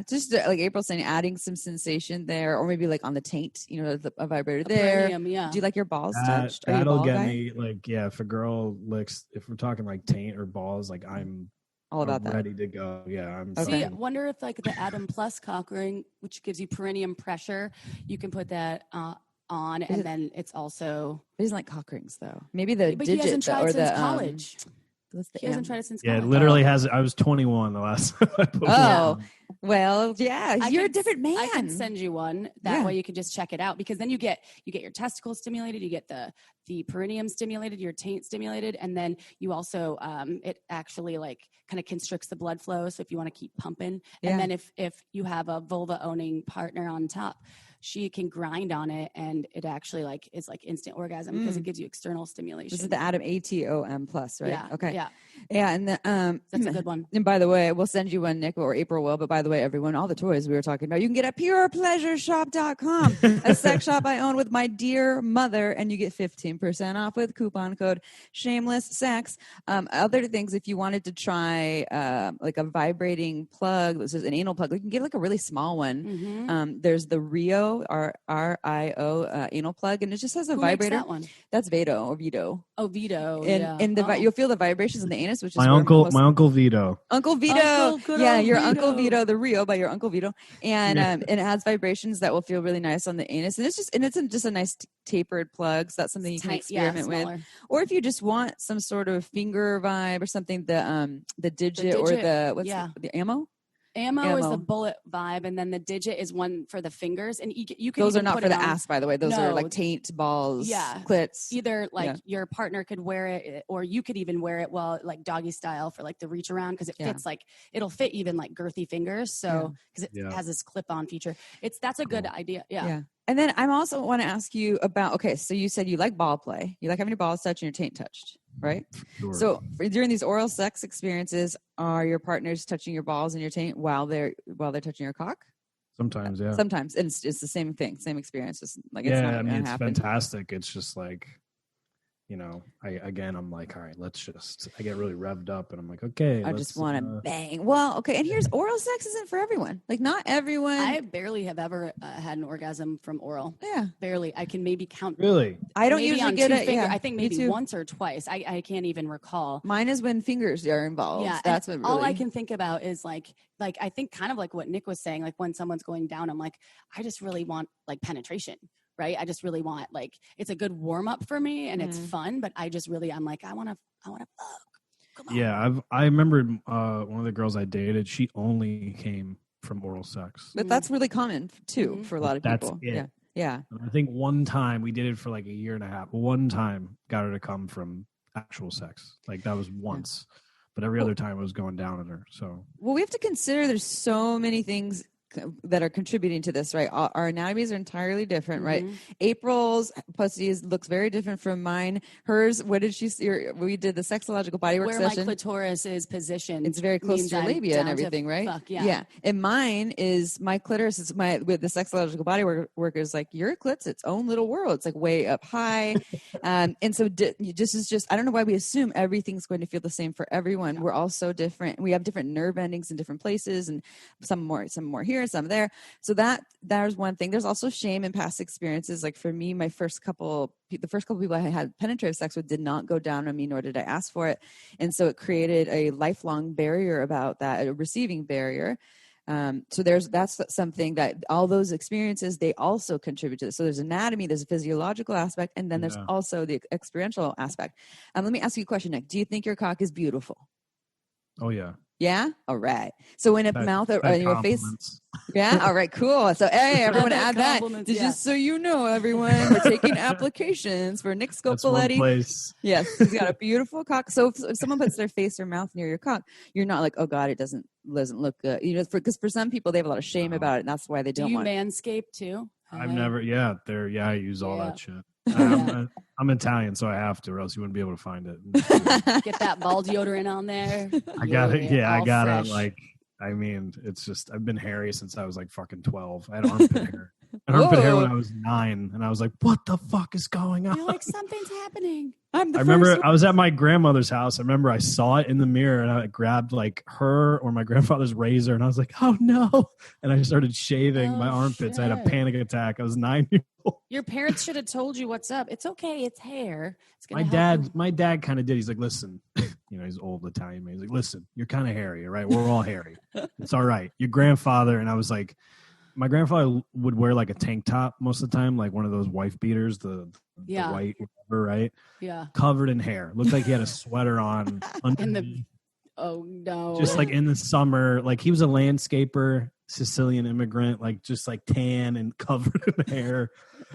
A: Just like April saying, adding some sensation there, or maybe like on the taint, a vibrator there.
B: Perineum,
A: Do you like your balls touched?
D: That'll get me, like, if a girl licks, if we're talking like taint or balls, like I'm
A: all about that.
D: Ready to go. Yeah. I'm
B: See, I wonder if like the Adam Plus cock ring, which gives you perineum pressure, you can put that on, and then it's also.
A: He doesn't like cock rings though. Maybe the
B: but
A: digit
B: he hasn't tried
A: or
B: since
A: the
B: college. He hasn't tried it since college.
D: Yeah, it literally has. I was 21 the last time I put
A: well, you're a different man.
B: I can send you one. That way you can just check it out, because then you get your testicles stimulated, you get the perineum stimulated, your taint stimulated, and then you also it actually like kind of constricts the blood flow. So if you want to keep pumping, and then if you have a vulva owning partner on top, she can grind on it, and it actually like is like instant orgasm because it gives you external stimulation.
A: This is the Adam ATOM plus, right?
B: Yeah.
A: Okay.
B: Yeah.
A: Yeah, and
B: that's a good one.
A: And by the way, we'll send you one, Nick, or April will. But by the way, everyone, all the toys we were talking about, you can get at purepleasureshop.com, a sex shop I own with my dear mother, and you get 15% off with coupon code shamelesssex. Other things, if you wanted to try like a vibrating plug, this is an anal plug, you can get like a really small one. There's the Rio, R-I-O anal plug, and it just has a vibrator.
B: Makes that one?
A: That's Vito or Vito.
B: Oh, Vito.
A: And you'll feel the vibrations in the anus, which is
D: my uncle Vito.
A: Uncle Vito. Your Uncle Vito, the Rio by your Uncle Vito. And and it has vibrations that will feel really nice on the anus. And it's just a nice tapered plug. So that's something you can experiment with. Or if you just want some sort of finger vibe or something, the digit or the ammo?
B: Ammo is the bullet vibe, and then the digit is one for the fingers. And you can
A: those are not for the ass, by the way. Those are like taint, balls, clits.
B: Either your partner could wear it, or you could even wear it like doggy style for like the reach around, because it fits it'll fit even like girthy fingers. So because it has this clip on feature, that's a good idea. Yeah.
A: And then I also want to ask you about, so you said you like ball play. You like having your balls touched and your taint touched, right?
D: Sure.
A: So during these oral sex experiences, are your partners touching your balls and your taint while they're touching your cock?
D: Sometimes, yeah.
A: Sometimes. And it's the same thing, same experience. It's like,
D: it's not going to happen. Fantastic. It's just like, I'm like, all right, I get really revved up and I'm like, okay.
A: I just want to bang. Well, okay. And here's oral sex isn't for everyone. Like not everyone.
B: I barely have ever had an orgasm from oral.
A: Yeah.
B: Barely. I can maybe count.
D: Really?
A: I don't usually get it. Yeah,
B: I think maybe once or twice. I can't even recall.
A: Mine is when fingers are involved. Yeah. That's what really.
B: All I can think about is like I think kind of like what Nick was saying, like when someone's going down, I'm like, I just really want like penetration. Right. I just really want it's a good warm up for me and it's fun, but I'm like, I want to fuck. Come on.
D: Yeah. I remember one of the girls I dated, she only came from oral sex.
A: But that's really common too for a lot of
D: That's
A: people.
D: it.
A: Yeah. Yeah.
D: And I think one time we did it for like a year and a half. One time got her to come from actual sex. Like that was once. But every other time it was going down on her. So
A: Well, we have to consider there's so many things that are contributing to this, right? Our anatomies are entirely different, right? April's pussy looks very different from mine. Hers, what did she see? We did the sexological bodywork
B: Where
A: session.
B: my clitoris is positioned.
A: It's very close to your labia and everything, right?
B: Fuck, yeah.
A: And mine is my clitoris is with the sexological body work is like your clit's its own little world. It's like way up high. And so I don't know why we assume everything's going to feel the same for everyone. Yeah. We're all so different. We have different nerve endings in different places and some more here, some there. So there's one thing. There's also shame in past experiences. Like for me, the first couple people I had penetrative sex with did not go down on me, nor did I ask for it. And so it created a lifelong barrier about that, a receiving barrier. So that's something that all those experiences, they also contribute to this. So there's anatomy, there's a physiological aspect, and then there's also the experiential aspect. Let me ask you a question, Nick. Do you think your cock is beautiful?
D: Oh, yeah.
A: Yeah. All right. So in a mouth or in your face. Yeah. All right. Cool. So hey, everyone, add that. Just so you know, everyone, we're taking applications for Nick Scopoletti. Yes, he's got a beautiful cock. So if someone puts their face or mouth near your cock, you're not like, oh God, it doesn't look good. You know, because for some people they have a lot of shame about it, and that's why they don't want.
B: Do you manscape too?
D: I've never. Yeah. I use all that shit. I'm Italian, so I have to, or else you wouldn't be able to find it.
B: Get that ball deodorant on there.
D: I got it. Yeah, I got
B: fresh.
D: it. Like, I mean, it's just I've been hairy since I was like fucking 12. I had armpit hair. I had armpit hair when I was 9, and I was like, "What the fuck is going on?"
B: You're like, something's happening.
D: I remember I was at my grandmother's house. I remember I saw it in the mirror, and I grabbed like her or my grandfather's razor, and I was like, "Oh no!" And I started shaving my armpits.
B: Shit.
D: I had a panic attack. I was 9 years old.
B: Your parents should have told you what's up. It's okay. It's hair. It's
D: my dad kind of did. He's like, "Listen." You know, he's old Italian man. He's like, "Listen, you're kind of hairy, all right? We're all hairy. It's all right." Your grandfather, and I was like, my grandfather would wear like a tank top most of the time, like one of those wife beaters, the white, whatever, right?
B: Yeah.
D: Covered in hair. Looked like he had a sweater on.
B: Oh no.
D: Just like in the summer, like he was a landscaper, Sicilian immigrant, like just like tan and covered in hair.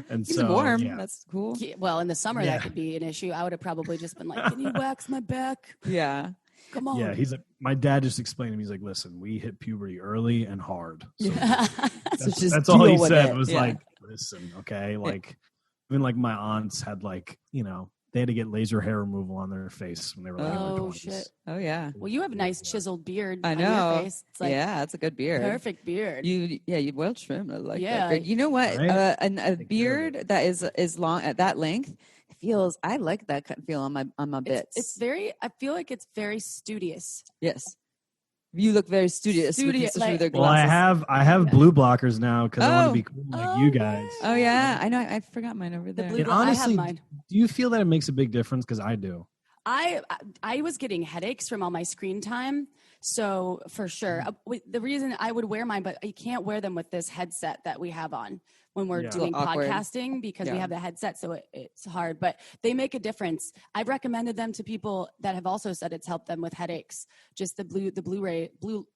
D: And
A: he's
D: so
A: warm.
D: Yeah.
A: That's cool.
B: Well, in the summer that could be an issue. I would have probably just been like, "Can you wax my back?"
A: Yeah.
B: Come on.
D: Yeah, he's like, my dad just explained to me, he's like, "Listen, we hit puberty early and hard." So that's all he said was like, "Listen, okay." Like even like my aunts had like, you know, they had to get laser hair removal on their face when they were like in their 20s.
B: Shit.
A: Oh yeah.
B: Well, you have a nice chiseled beard.
A: I know.
B: On your face. It's like
A: it's a good beard.
B: Perfect beard.
A: You well trimmed. I like
B: Yeah.
A: that beard. You know what?
D: Right?
A: A beard that is long at that length feels. I like that feel on my bits.
B: It's very. I feel like it's very studious.
A: Yes. You look very studious. With their
D: well,
A: glasses.
D: I have blue blockers now because I want to be cool like you guys.
A: Oh yeah, I know. I forgot mine over there.
D: And honestly,
B: I have mine.
D: Do you feel that it makes a big difference? Because I do.
B: I was getting headaches from all my screen time, so for sure. The reason I would wear mine, but you can't wear them with this headset that we have on when we're doing podcasting because we have the headset, so it's hard. But they make a difference. I've recommended them to people that have also said it's helped them with headaches. Just the blue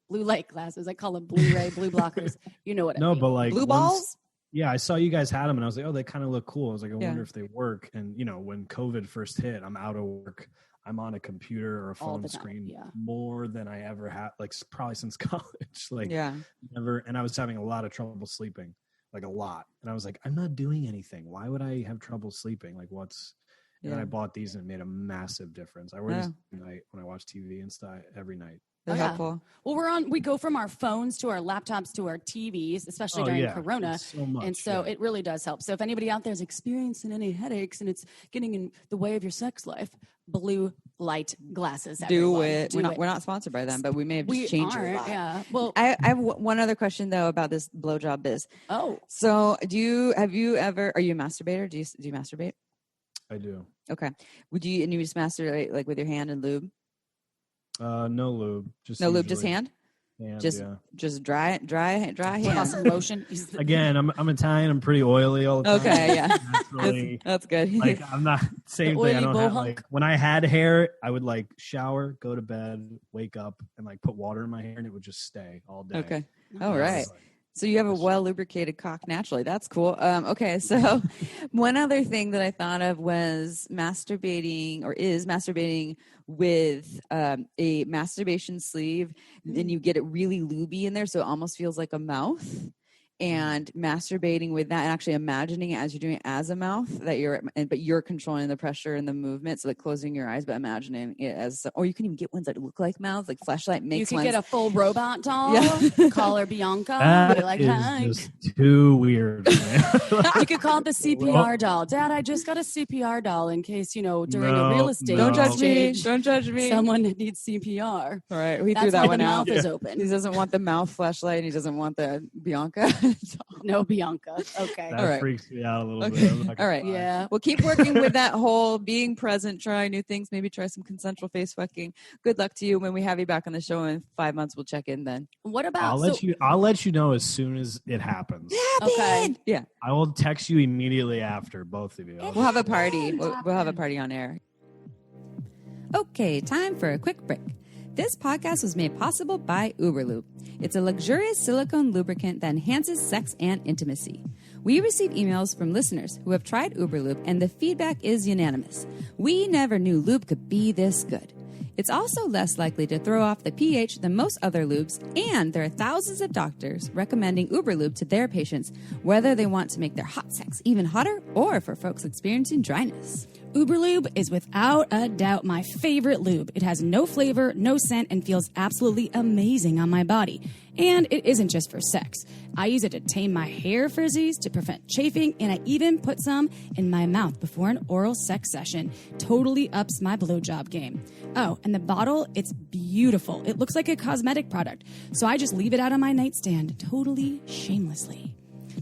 B: light glasses. I call them blue blockers. You know what I mean?
D: But like
A: blue balls.
D: Yeah, I saw you guys had them, and I was like, oh, they kind of look cool. I was like, I wonder if they work. And, you know, when COVID first hit, I'm out of work. I'm on a computer or a phone screen more than I ever had, like probably since college. Never. And I was having a lot of trouble sleeping, like a lot. And I was like, I'm not doing anything. Why would I have trouble sleeping? Like what's... And then I bought these and it made a massive difference. I wear these at night when I watch TV and stuff every night.
A: They're helpful.
B: Well, we go from our phones to our laptops to our TVs, especially during Corona.
D: So much,
B: and so it really does help. So if anybody out there is experiencing any headaches and it's getting in the way of your sex life, blue light glasses.
A: Do it. We're not sponsored by them, but we may have just changed your life.
B: Yeah. Well,
A: I have one other question though about this blowjob biz.
B: Oh.
A: So are you a masturbator? Do you masturbate?
D: I do.
A: Okay. And you just masturbate like with your hand and lube?
D: No lube.
A: Just hand?
D: And,
A: just dry
B: Toss
A: hands.
B: some lotion.
D: Again, I'm Italian. I'm pretty oily all the time.
A: Okay, yeah.
D: Naturally,
A: That's good.
D: like I'm not same
B: The
D: thing. I
B: oily
D: don't have
B: bohunk.
D: like when I had hair, I would like shower, go to bed, wake up, and like put water in my hair, and it would just stay all day.
A: Okay.
B: Oh,
A: All right. So you have a well lubricated cock naturally. That's cool. Okay, so one other thing that I thought of was masturbating with a masturbation sleeve, and you get it really lubey in there, so it almost feels like a mouth. And masturbating with that, and actually imagining it as you're doing it as a mouth, but you're controlling the pressure and the movement, so like closing your eyes, but imagining it as, or you can even get ones that look like mouths, like Fleshlight makes.
B: You could
A: ones.
B: get a full robot doll.
A: Yeah.
B: Call her Bianca.
D: That
B: Be like,
D: is
B: hi.
D: just too weird. Man.
B: You could call it the CPR doll. Dad, I just got a CPR doll in case, during a real estate
A: Don't judge me.
B: exchange,
A: Don't judge me.
B: someone needs CPR.
A: All right, he
B: That's
A: threw that
B: why
A: one
B: the
A: out.
B: mouth is open.
A: He doesn't want the mouth flashlight, and he doesn't want the Bianca.
B: No Bianca. Okay.
D: That
A: All right.
D: freaks me out a little
A: Okay.
D: bit. I'm not gonna
A: All right.
D: lie.
B: Yeah.
A: Well, keep working with that whole being present, try new things, maybe try some consensual face fucking. Good luck to you. When we have you back on the show in 5 months, we'll check in then.
B: What about
D: I'll let you know as soon as it happens.
B: Okay.
A: Yeah.
D: I will text you immediately after, both of you.
A: We'll have a party. We'll have a party on air. Okay, time for a quick break. This podcast was made possible by Uberlube. It's a luxurious silicone lubricant that enhances sex and intimacy. We receive emails from listeners who have tried Uberlube, and the feedback is unanimous. We never knew lube could be this good. It's also less likely to throw off the pH than most other lubes, and there are thousands of doctors recommending Uberlube to their patients, whether they want to make their hot sex even hotter or for folks experiencing dryness.
B: Uberlube is without a doubt my favorite lube. It has no flavor, no scent, and feels absolutely amazing on my body. And it isn't just for sex. I use it to tame my hair frizzies, to prevent chafing, and I even put some in my mouth before an oral sex session. Totally ups my blowjob game. Oh, and the bottle, it's beautiful. It looks like a cosmetic product, so I just leave it out on my nightstand, totally shamelessly.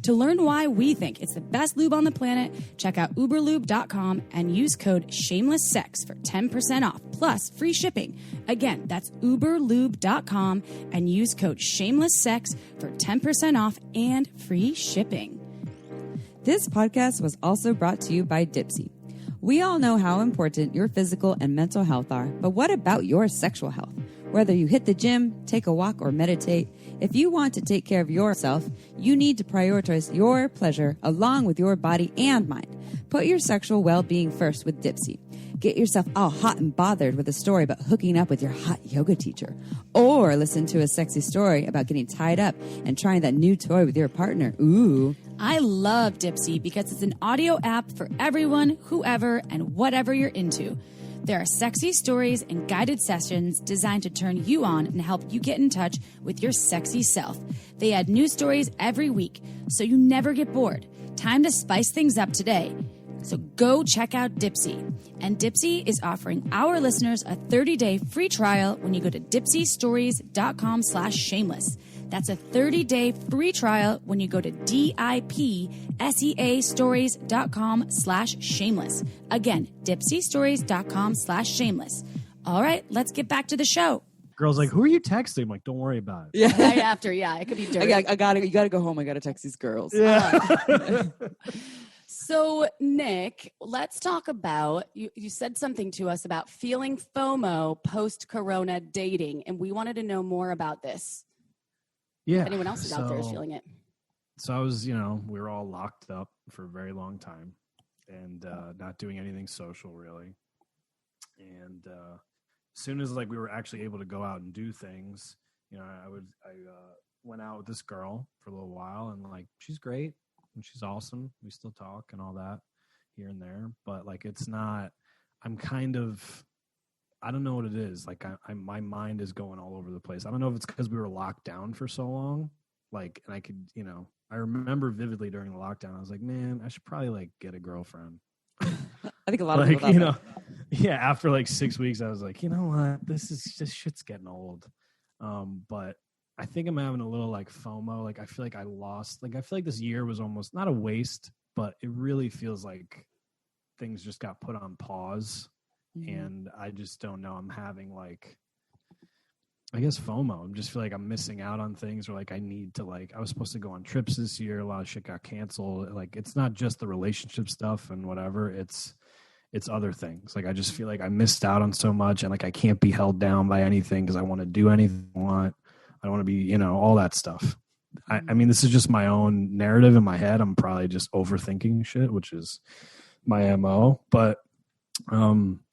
B: To learn why we think it's the best lube on the planet, check out uberlube.com and use code SHAMELESSSEX for 10% off, plus free shipping. Again, that's uberlube.com and use code SHAMELESSSEX for 10% off and free shipping.
A: This podcast was also brought to you by Dipsy. We all know how important your physical and mental health are, but what about your sexual health? Whether you hit the gym, take a walk, or meditate, if you want to take care of yourself, you need to prioritize your pleasure along with your body and mind. Put your sexual well-being first with Dipsy. Get yourself all hot and bothered with a story about hooking up with your hot yoga teacher. Or listen to a sexy story about getting tied up and trying that new toy with your partner. Ooh.
B: I love Dipsy because it's an audio app for everyone, whoever, and whatever you're into. There are sexy stories and guided sessions designed to turn you on and help you get in touch with your sexy self. They add new stories every week, so you never get bored. Time to spice things up today. So go check out Dipsy. And Dipsy is offering our listeners a 30-day free trial when you go to dipsystories.com/shameless. That's a 30-day free trial when you go to dipseastories.com/shameless. Again, dipseastories.com/shameless. All right, let's get back to the show.
D: Girl's like, who are you texting? I'm like, don't worry about it.
B: Yeah. Right after, it could be dirty.
A: You gotta go home. I gotta text these girls.
B: So, Nick, let's talk about, you said something to us about feeling FOMO post-corona dating, and we wanted to know more about this.
D: Yeah.
B: If anyone else is out there is feeling it.
D: So I was, we were all locked up for a very long time and not doing anything social really. And as soon as we were actually able to go out and do things, I went out with this girl for a little while and she's great and she's awesome. We still talk and all that here and there, but it's not, I don't know what it is. My mind is going all over the place. I don't know if it's because we were locked down for so long. And I could, I remember vividly during the lockdown, I was like, man, I should probably get a girlfriend.
A: I think a lot of people
D: yeah, after 6 weeks, I was like, you know what? This shit's getting old. But I think I'm having a little FOMO. I feel like I lost, I feel like this year was almost not a waste, but it really feels like things just got put on pause. And I just don't know. I'm having I guess FOMO. I just feel like I'm missing out on things, or like I need to like I was supposed to go on trips this year. A lot of shit got canceled. Like it's not just the relationship stuff and whatever. It's other things. Like I just feel like I missed out on so much, and like I can't be held down by anything because I want to do anything I want. I want to be, all that stuff. I mean, this is just my own narrative in my head. I'm probably just overthinking shit, which is my MO. But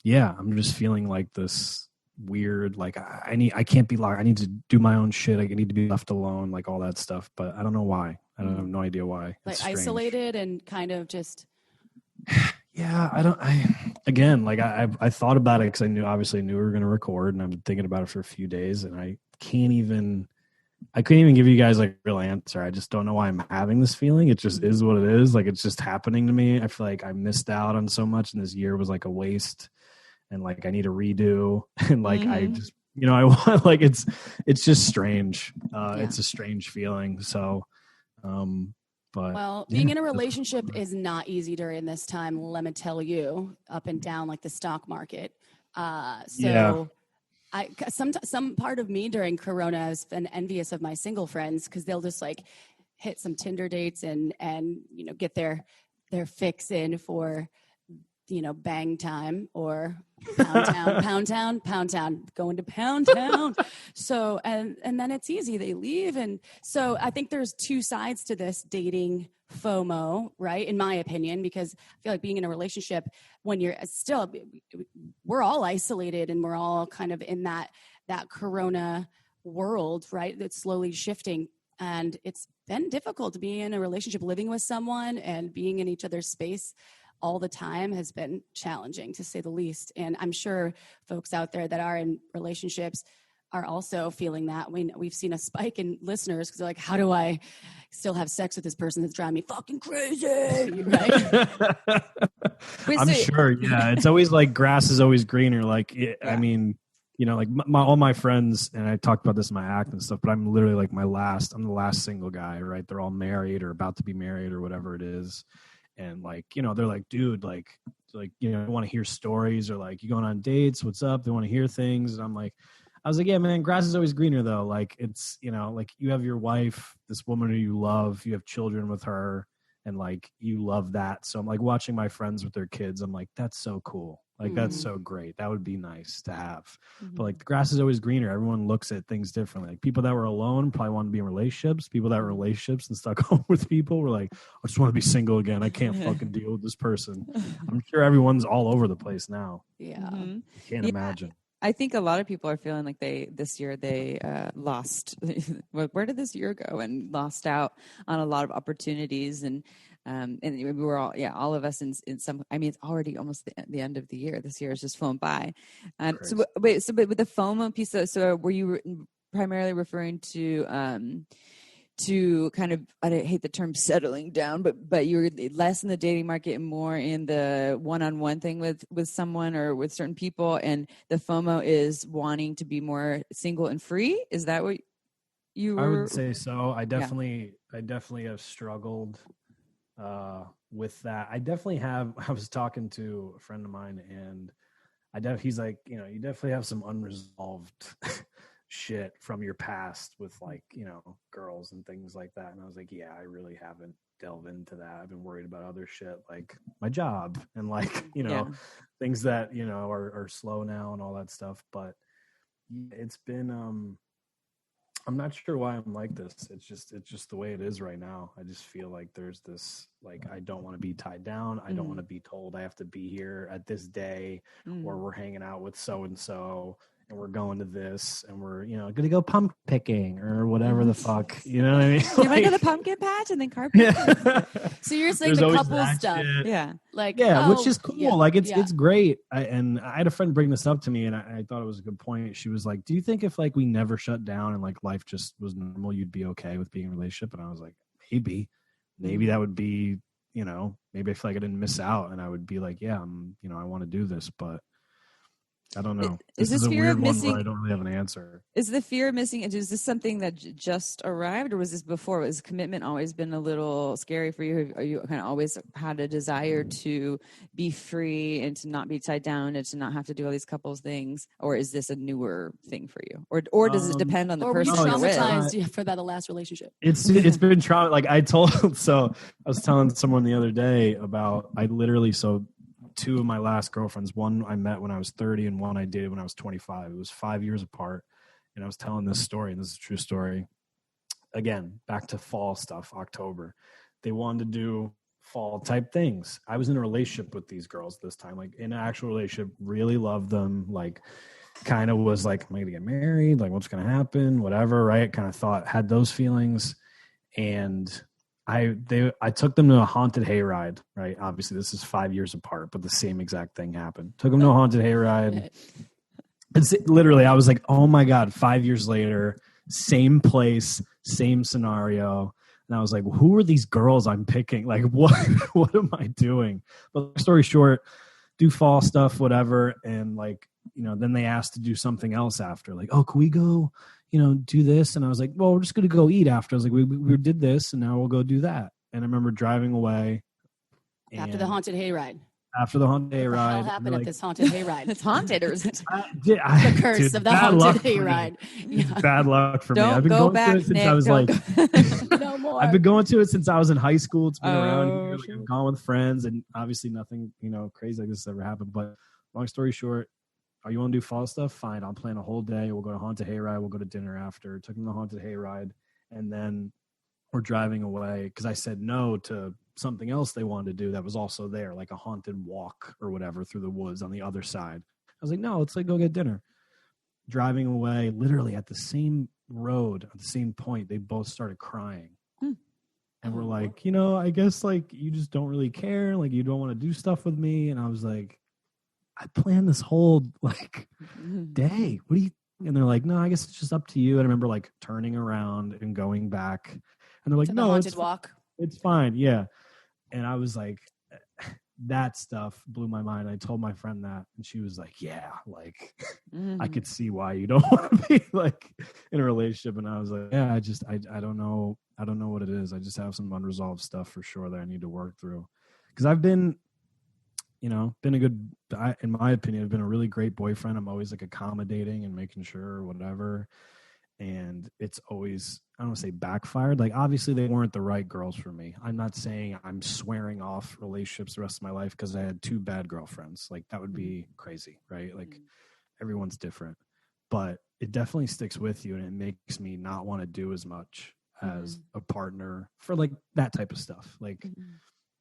D: yeah, I'm just feeling like this weird, like I can't be locked. I need to do my own shit. I need to be left alone, like all that stuff. But I don't know why. I don't have no idea why.
B: Like isolated and kind of just.
D: Yeah, I thought about it because I obviously knew we were going to record, and I've been thinking about it for a few days, and I couldn't even give you guys like a real answer. I just don't know why I'm having this feeling. It just is what it is. Like it's just happening to me. I feel like I missed out on so much, and this year was like a waste, and like I need a redo, and like I just I want like it's just strange. It's a strange feeling. So, but
B: being in a relationship is not easy during this time. Let me tell you, up and down like the stock market. Some part of me during Corona has been envious of my single friends because they'll just like hit some Tinder dates and get their fix in for bang time or pound town, going to pound town. So, and then it's easy. They leave. And so I think there's two sides to this dating FOMO, right? In my opinion, because I feel like being in a relationship when you're still, we're all isolated and we're all kind of in that Corona world, right? That's slowly shifting. And it's been difficult to be in a relationship, living with someone and being in each other's space all the time has been challenging, to say the least. And I'm sure folks out there that are in relationships are also feeling that. We've seen a spike in listeners because they're like, how do I still have sex with this person that's driving me fucking crazy? Right?
D: I'm sure. Yeah. It's always like grass is always greener. Like, I mean, like all my friends, and I talked about this in my act and stuff, but I'm literally like I'm the last single guy, right? They're all married or about to be married or whatever it is. And like, they're like, dude, like, I want to hear stories, or like, you going on dates? What's up? They want to hear things. And I was like, yeah, man, grass is always greener though. Like it's, like you have your wife, this woman who you love, you have children with her, and like, you love that. So I'm like watching my friends with their kids. I'm like, that's so cool. Like, that's so great. That would be nice to have. But like the grass is always greener. Everyone looks at things differently. Like people that were alone probably want to be in relationships. People that were in relationships and stuck home with people were like, I just want to be single again. I can't fucking deal with this person. I'm sure everyone's all over the place now.
B: Yeah.
D: I can't imagine.
A: I think a lot of people are feeling like this year they lost. Where did this year go? And lost out on a lot of opportunities, and we were all of us in some. I mean, it's already almost the end of the year. This year has just flown by. But with the FOMO piece, so were you primarily referring to kind of, I hate the term settling down, but you're less in the dating market and more in the one-on-one thing with someone or with certain people, and the FOMO is wanting to be more single and free? Is that what you were?
D: I would say so. I definitely have struggled with that. I definitely have. I was talking to a friend of mine, and he's like, you definitely have some unresolved shit from your past with like, girls and things like that. And I was like, yeah, I really haven't delved into that. I've been worried about other shit like my job and like, things that, are slow now and all that stuff. But it's been, I'm not sure why I'm like this. It's just the way it is right now. I just feel like there's this, like, I don't want to be tied down. I don't want to be told I have to be here at this day, or we're hanging out with so-and-so, and we're going to this, and we're, going to go pumpkin picking or whatever the fuck, you know what I mean?
A: You might go to the pumpkin patch and then carpet.
D: Yeah.
B: So you're saying the couple stuff.
D: Shit.
A: Yeah.
B: Like,
D: which is cool. Yeah, like it's great. I had a friend bring this up to me, and I thought it was a good point. She was like, do you think if like we never shut down and like life just was normal, you'd be okay with being in a relationship? And I was like, maybe that would be, maybe I feel like I didn't miss out, and I would be like, yeah, I want to do this. But I don't know.
A: Is
D: This
A: this
D: is a
A: fear
D: weird
A: of
D: one
A: missing?
D: where I don't really have an answer.
A: Is the fear of missing? Is this something that just arrived, or was this before? Was commitment always been a little scary for you? Are you kind of always had a desire to be free and to not be tied down and to not have to do all these couples things, or is this a newer thing for you, or does it depend on the
B: Or were you
A: person you're with?
B: traumatized for that last relationship?
D: It's been trauma. Like I was telling someone the other day about, two of my last girlfriends, one I met when I was 30 and one I dated when I was 25. It was 5 years apart. And I was telling this story, and this is a true story. Again, back to fall stuff, October. They wanted to do fall type things. I was in a relationship with these girls this time, like in an actual relationship, really loved them, like kind of was like, am I going to get married? Like what's going to happen? Whatever, right? Kind of had those feelings. And I took them to a haunted hayride, right? Obviously, this is 5 years apart, but the same exact thing happened. Took them to a haunted hayride. It's literally, I was like, oh my God, 5 years later, same place, same scenario. And I was like, who are these girls I'm picking? Like, what am I doing? But long story short, do fall stuff, whatever. And like, then they asked to do something else after, like, oh, can we go, do this? And I was like, well, we're just going to go eat after. I was like, we did this and now we'll go do that. And I remember driving away.
B: After the haunted hayride.
D: After the haunted hayride.
B: What the hell happened at this haunted hayride?
A: It's haunted, or is it?
B: The curse of the haunted hayride.
D: Yeah. Bad luck for me. I've been
A: go
D: going
A: back,
D: to it since
A: Nick,
D: I was
B: No more.
D: I've been going to it since I was in high school. It's been around here. Like,
A: sure.
D: I've gone with friends, and obviously nothing, crazy like this has ever happened. But long story short, you want to do fall stuff? Fine. I'll plan a whole day. We'll go to haunted hayride. We'll go to dinner after. Took them to haunted hayride, and then we're driving away because I said no to something else they wanted to do that was also there, like a haunted walk or whatever through the woods on the other side. I was like, no, let's go get dinner. Driving away, literally at the same road, at the same point, they both started crying. And we're like, I guess like you just don't really care. Like you don't want to do stuff with me. And I was like, I planned this whole like day. What do you? And they're like, no, I guess it's just up to you. And I remember like turning around and going back. And they're like,
B: to
D: no,
B: the haunted walk.
D: It's fine. Yeah. And I was like, that stuff blew my mind. I told my friend that, and she was like, yeah, like I could see why you don't want to be like in a relationship. And I was like, yeah, I don't know. I don't know what it is. I just have some unresolved stuff for sure that I need to work through. Because I've been, been a good, in my opinion, I've been a really great boyfriend. I'm always like accommodating and making sure whatever. And it's always, I don't want to say backfired. Like, obviously they weren't the right girls for me. I'm not saying I'm swearing off relationships the rest of my life because I had 2 bad girlfriends. Like, that would be crazy, right? Like, everyone's different. But it definitely sticks with you, and it makes me not want to do as much as a partner for, like, that type of stuff. Like,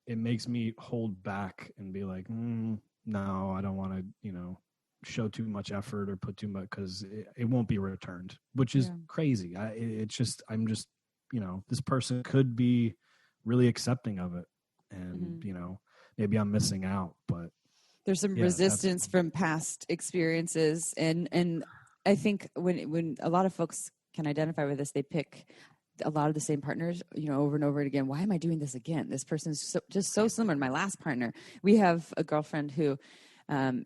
D: it makes me hold back and be like, no, I don't want to, show too much effort or put too much, because it won't be returned, which is crazy. I'm just this person could be really accepting of it, and maybe I'm missing out, but
A: there's some resistance from past experiences, and I think when a lot of folks can identify with this, they pick a lot of the same partners, over and over again. Why am I doing this again? This person's just so similar to my last partner. We have a girlfriend who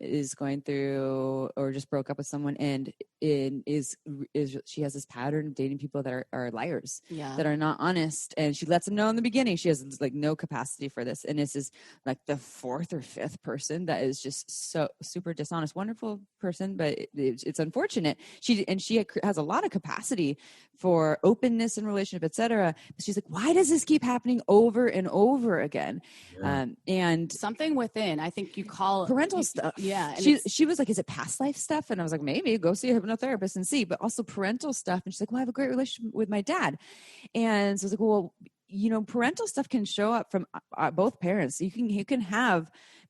A: is going through or just broke up with someone, and she has this pattern of dating people that are liars, that are not honest, and she lets them know in the beginning. She has like no capacity for this, and this is like the 4th or 5th person that is just so super dishonest. Wonderful person, but it's unfortunate. She has a lot of capacity for openness in relationship, etc. But she's like, why does this keep happening over and over again? And
B: something within, I think you call
A: parental stuff.
B: Yeah.
A: She was like, is it past life stuff? And I was like, maybe go see a hypnotherapist and see, but also parental stuff. And she's like, well, I have a great relationship with my dad. And so I was like, well, parental stuff can show up from both parents. You can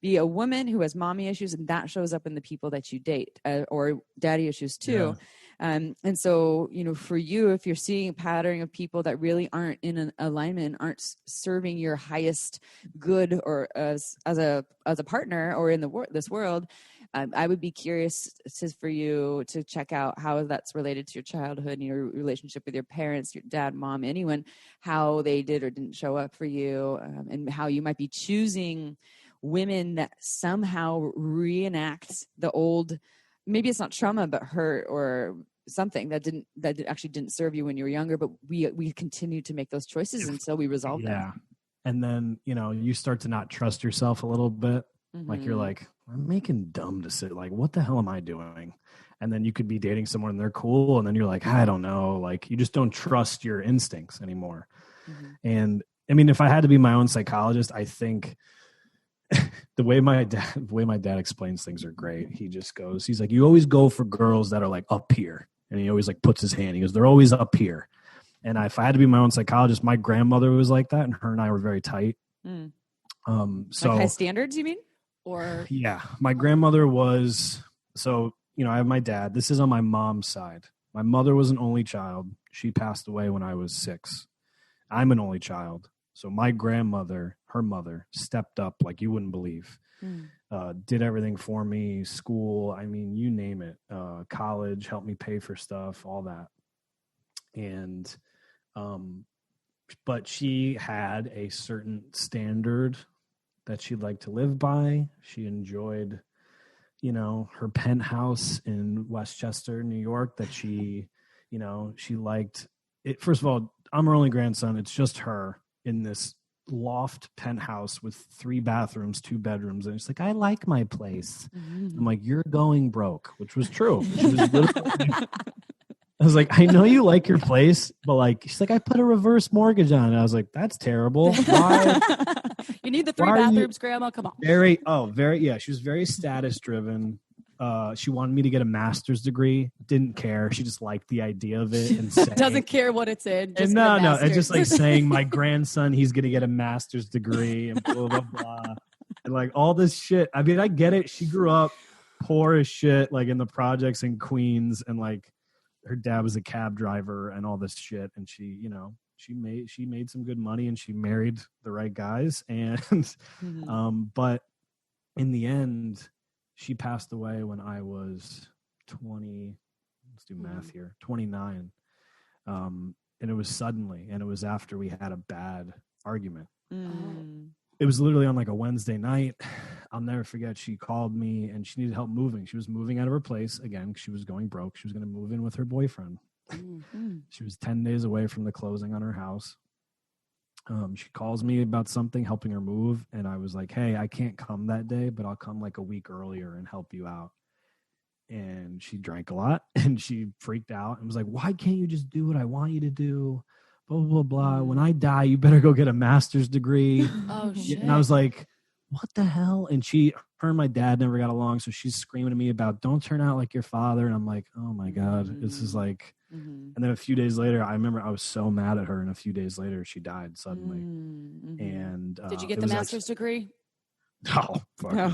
A: be a woman who has mommy issues, and that shows up in the people that you date, or daddy issues too. And so, for you, if you're seeing a pattern of people that really aren't in an alignment, aren't serving your highest good, or as a partner, or in this world, I would be curious for you to check out how that's related to your childhood, your relationship with your parents, your dad, mom, anyone, how they did or didn't show up for you, and how you might be choosing women that somehow reenact the old maybe it's not trauma, but hurt or something that actually didn't serve you when you were younger, but we continue to make those choices until we resolve them.
D: Yeah. And then, you start to not trust yourself a little bit. Like you're like, I'm making dumb decisions. Like, what the hell am I doing? And then you could be dating someone and they're cool. And then you're like, I don't know. Like, you just don't trust your instincts anymore. And I mean, if I had to be my own psychologist, I think the way my dad explains things are great. He's like, you always go for girls that are like up here. And he always like puts his hand. He goes, they're always up here. And if I had to be my own psychologist, my grandmother was like that. And her and I were very tight. So
A: like high standards, you mean?
B: Or
D: yeah, my grandmother was, I have my dad. This is on my mom's side. My mother was an only child. She passed away when I was 6. I'm an only child. So my grandmother, her mother, stepped up like you wouldn't believe. Did everything for me, school, I mean, you name it. College, helped me pay for stuff, all that. And, but she had a certain standard that she'd like to live by. She enjoyed, her penthouse in Westchester, New York, that she liked it. First of all, I'm her only grandson. It's just her in this loft penthouse with 3 bathrooms, 2 bedrooms. And she's like, I like my place. I'm like, you're going broke, which was true. She was literally, I was like, I know you like your place, but like, she's like, I put a reverse mortgage on it. I was like, that's terrible. Why?
B: You need the 3 bathrooms, Grandma. Come on.
D: Yeah. She was very status driven. She wanted me to get a master's degree. Didn't care. She just liked the idea of it and
B: doesn't care what it's in. Just
D: no. It's just like saying my grandson, he's going to get a master's degree and blah, blah, blah. And like all this shit. I mean, I get it. She grew up poor as shit, like in the projects in Queens, and like her dad was a cab driver and all this shit. And she, she made some good money and she married the right guys. And, but in the end, she passed away when I was 20, let's do math here, 29. And it was suddenly, and it was after we had a bad argument. It was literally on like a Wednesday night. I'll never forget. She called me and she needed help moving. She was moving out of her place again. She was going broke. She was going to move in with her boyfriend. She was 10 days away from the closing on her house. She calls me about something, helping her move. And I was like, hey, I can't come that day, but I'll come like a week earlier and help you out. And she drank a lot and she freaked out and was like, why can't you just do what I want you to do? Blah, blah, blah. When I die, you better go get a master's degree.
B: Oh, shit.
D: And I was like, what the hell? And her and my dad never got along. So she's screaming at me about, don't turn out like your father. And I'm like, oh my God, this is like, and then a few days later, I remember I was so mad at her. And a few days later, she died suddenly. And
B: did you get the master's degree?
D: Oh, fuck no.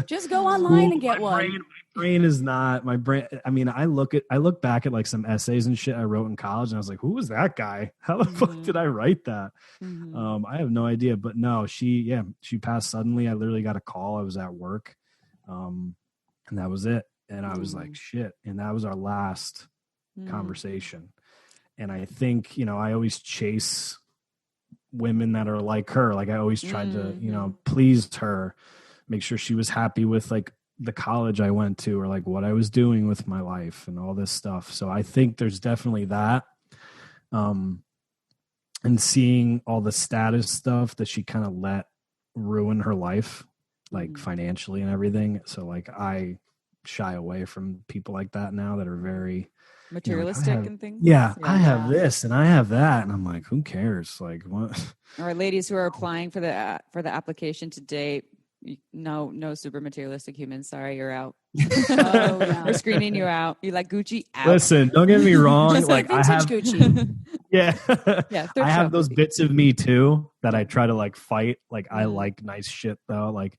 B: Just go online and get one.
D: My brain is not my brain. I mean, I look back at like some essays and shit I wrote in college, and I was like, who was that guy? How the fuck did I write that? I have no idea. But no, she passed suddenly. I literally got a call. I was at work, and that was it. And I was like, shit. And that was our last conversation. And I think, I always chase women that are like her. Like I always tried to, please her, make sure she was happy with like the college I went to or like what I was doing with my life and all this stuff. So I think there's definitely that. And seeing all the status stuff that she kind of let ruin her life, like financially and everything. So like I shy away from people like that now that are very
A: materialistic and things.
D: Yeah, I have this and I have that, and I'm like, who cares? Like, what?
A: All right, ladies who are applying for the application to date, no super materialistic humans. Sorry, you're out. We're screening you out. You like Gucci? Out.
D: Listen, don't get me wrong.
B: Just like vintage Gucci.
D: Yeah, I have those
A: Gucci.
D: bits of me too that I try to like fight. Like I like nice shit though. Like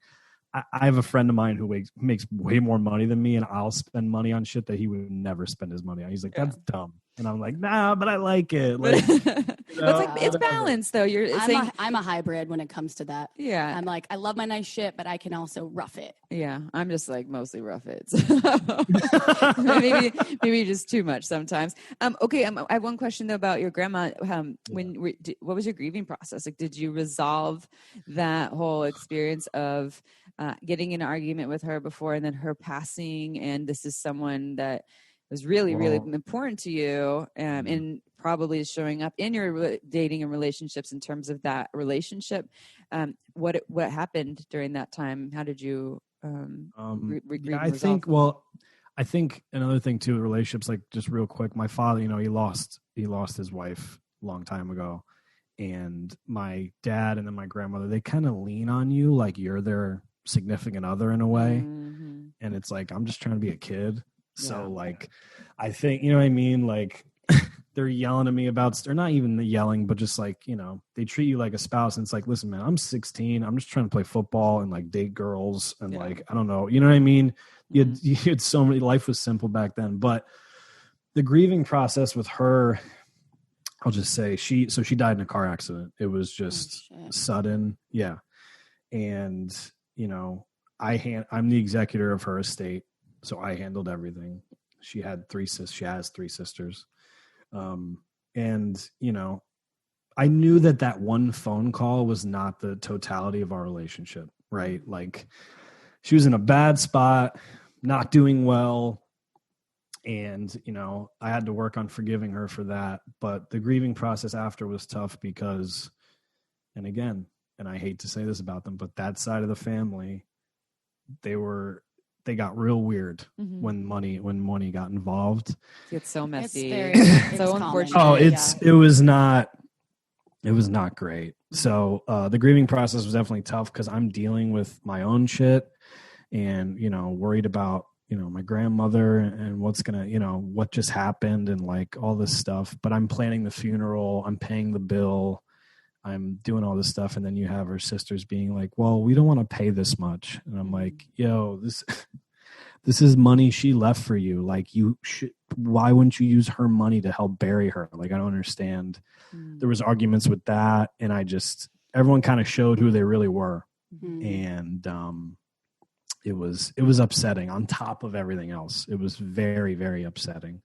D: I have a friend of mine who makes way more money than me, and I'll spend money on shit that he would never spend his money on. He's like, that's dumb. And I'm like, nah, but I like it. Like,
A: it's balanced though.
B: I'm a hybrid when it comes to that.
A: Yeah.
B: I'm like, I love my nice shit, but I can also rough it.
A: Yeah. I'm just like mostly rough it. maybe just too much sometimes. Okay. I have one question though about your grandma. What was your grieving process? Like, did you resolve that whole experience of getting in an argument with her before, and then her passing, and this is someone that was really, really important to you, and probably showing up in your dating and relationships in terms of that relationship. What happened during that time? How did you
D: I think another thing too, relationships, like just real quick, my father, he lost his wife a long time ago, and my dad and then my grandmother, they kind of lean on you like you're their significant other in a way.
A: Mm-hmm.
D: And it's like, I'm just trying to be a kid. So like, I think, you know what I mean? Like they're yelling at me about, or not even the yelling, but just like, they treat you like a spouse. And it's like, listen, man, I'm 16. I'm just trying to play football and like date girls. And like, I don't know, you know what I mean? You had so many, life was simple back then, but the grieving process with her, I'll just say she died in a car accident. It was just sudden. Yeah. And, I'm the executor of her estate. So I handled everything. She has 3 sisters. And, I knew that one phone call was not the totality of our relationship, right? Like she was in a bad spot, not doing well. And, I had to work on forgiving her for that. But the grieving process after was tough because, and again, and I hate to say this about them, but that side of the family, they got real weird when money got involved.
A: It's so messy.
B: It's
A: so unfortunate.
D: Oh, it was not great. So the grieving process was definitely tough because I'm dealing with my own shit and, worried about, my grandmother and what's gonna, what just happened and like all this stuff. But I'm planning the funeral, I'm paying the bill, I'm doing all this stuff. And then you have her sisters being like, well, we don't want to pay this much. And I'm like, yo, this is money she left for you. Like why wouldn't you use her money to help bury her? Like, I don't understand. There was arguments with that. And everyone kind of showed who they really were. And it was upsetting on top of everything else. It was very, very upsetting.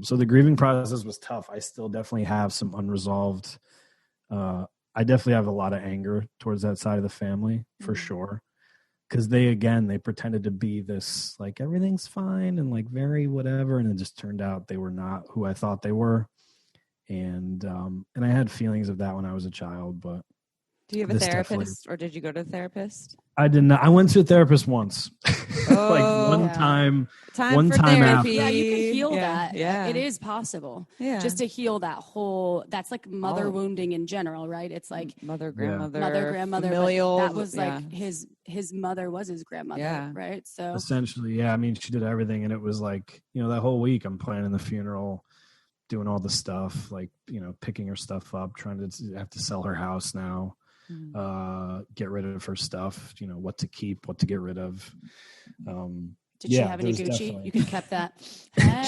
D: So the grieving process was tough. I still definitely have some unresolved, I definitely have a lot of anger towards that side of the family for sure. Cause they pretended to be this, like everything's fine and like very whatever. And it just turned out they were not who I thought they were. And I had feelings of that when I was a child, but.
A: Do you have a therapist or did you go to a therapist?
D: I did not. I went to a therapist once, like one time
A: therapy.
B: Yeah, you can heal that.
A: Yeah.
B: It is possible.
A: Yeah.
B: Just to heal that that's like mother wounding in general, right? It's like
A: mother, grandmother,
B: familial. That was like his mother was his grandmother, right? So
D: essentially, yeah. I mean, she did everything, and it was like, that whole week I'm planning the funeral, doing all the stuff, like, picking her stuff up, trying to have to sell her house now. Get rid of her stuff, what to keep, what to get rid of.
B: Did she have any Gucci? Definitely. You could kept that.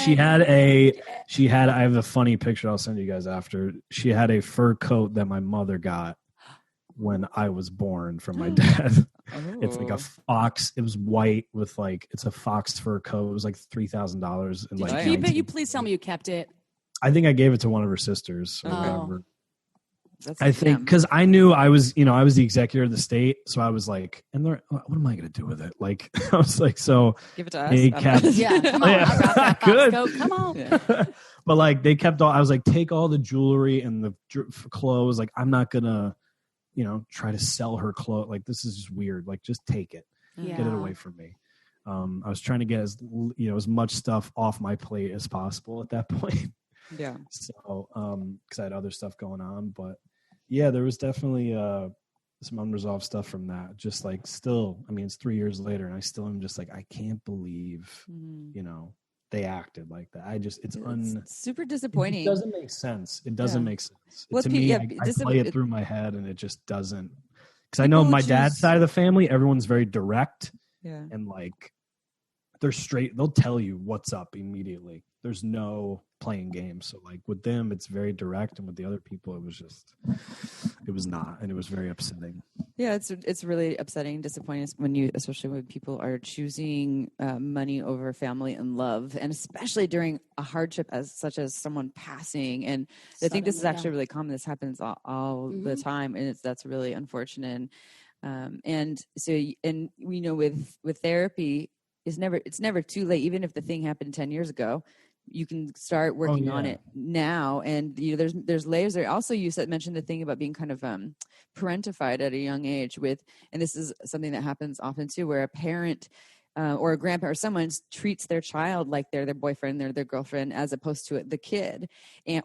D: She had I have a funny picture I'll send you guys after. She had a fur coat that my mother got when I was born from my dad. It's like a fox. It was white with it's a fox fur coat. It was like $3,000.
B: Did you keep it? You please tell me you kept it.
D: I think I gave it to one of her sisters or whatever. I think because I knew I was the executor of the state, so I was like, and what am I going to do with it? Like, I was like, so
A: give it to us.
D: They kept,
B: come on, I got that
D: good.
B: Come on.
D: Yeah. But they kept all. I was like, take all the jewelry and the clothes. Like, I'm not gonna, try to sell her clothes. Like, this is just weird. Like, just take it, get it away from me. I was trying to get as much stuff off my plate as possible at that point.
A: Yeah.
D: So, because I had other stuff going on, but yeah, there was definitely some unresolved stuff from that. Just still, I mean, it's 3 years later, and I still am just I can't believe, they acted like that. It's
A: super disappointing.
D: It doesn't make sense. It doesn't make sense.
A: Well,
D: to me, I play it through my head, and it just doesn't. Because I know my dad's side of the family, everyone's very direct, and they're straight. They'll tell you what's up immediately. There's no playing games. So with them, it's very direct, and with the other people, it was not, and it was very upsetting.
A: Yeah, it's really upsetting and disappointing especially when people are choosing money over family and love, and especially during a hardship such as someone passing. And I think this is actually really common. This happens all the time, and that's really unfortunate. And so, and we know with therapy, it's never too late. Even if the thing happened 10 years ago, you can start working on it now. And there's layers there. Also, you mentioned the thing about being kind of parentified at a young age and this is something that happens often too, where a parent or a grandparent or someone treats their child like they're their boyfriend, they're their girlfriend, as opposed to the kid,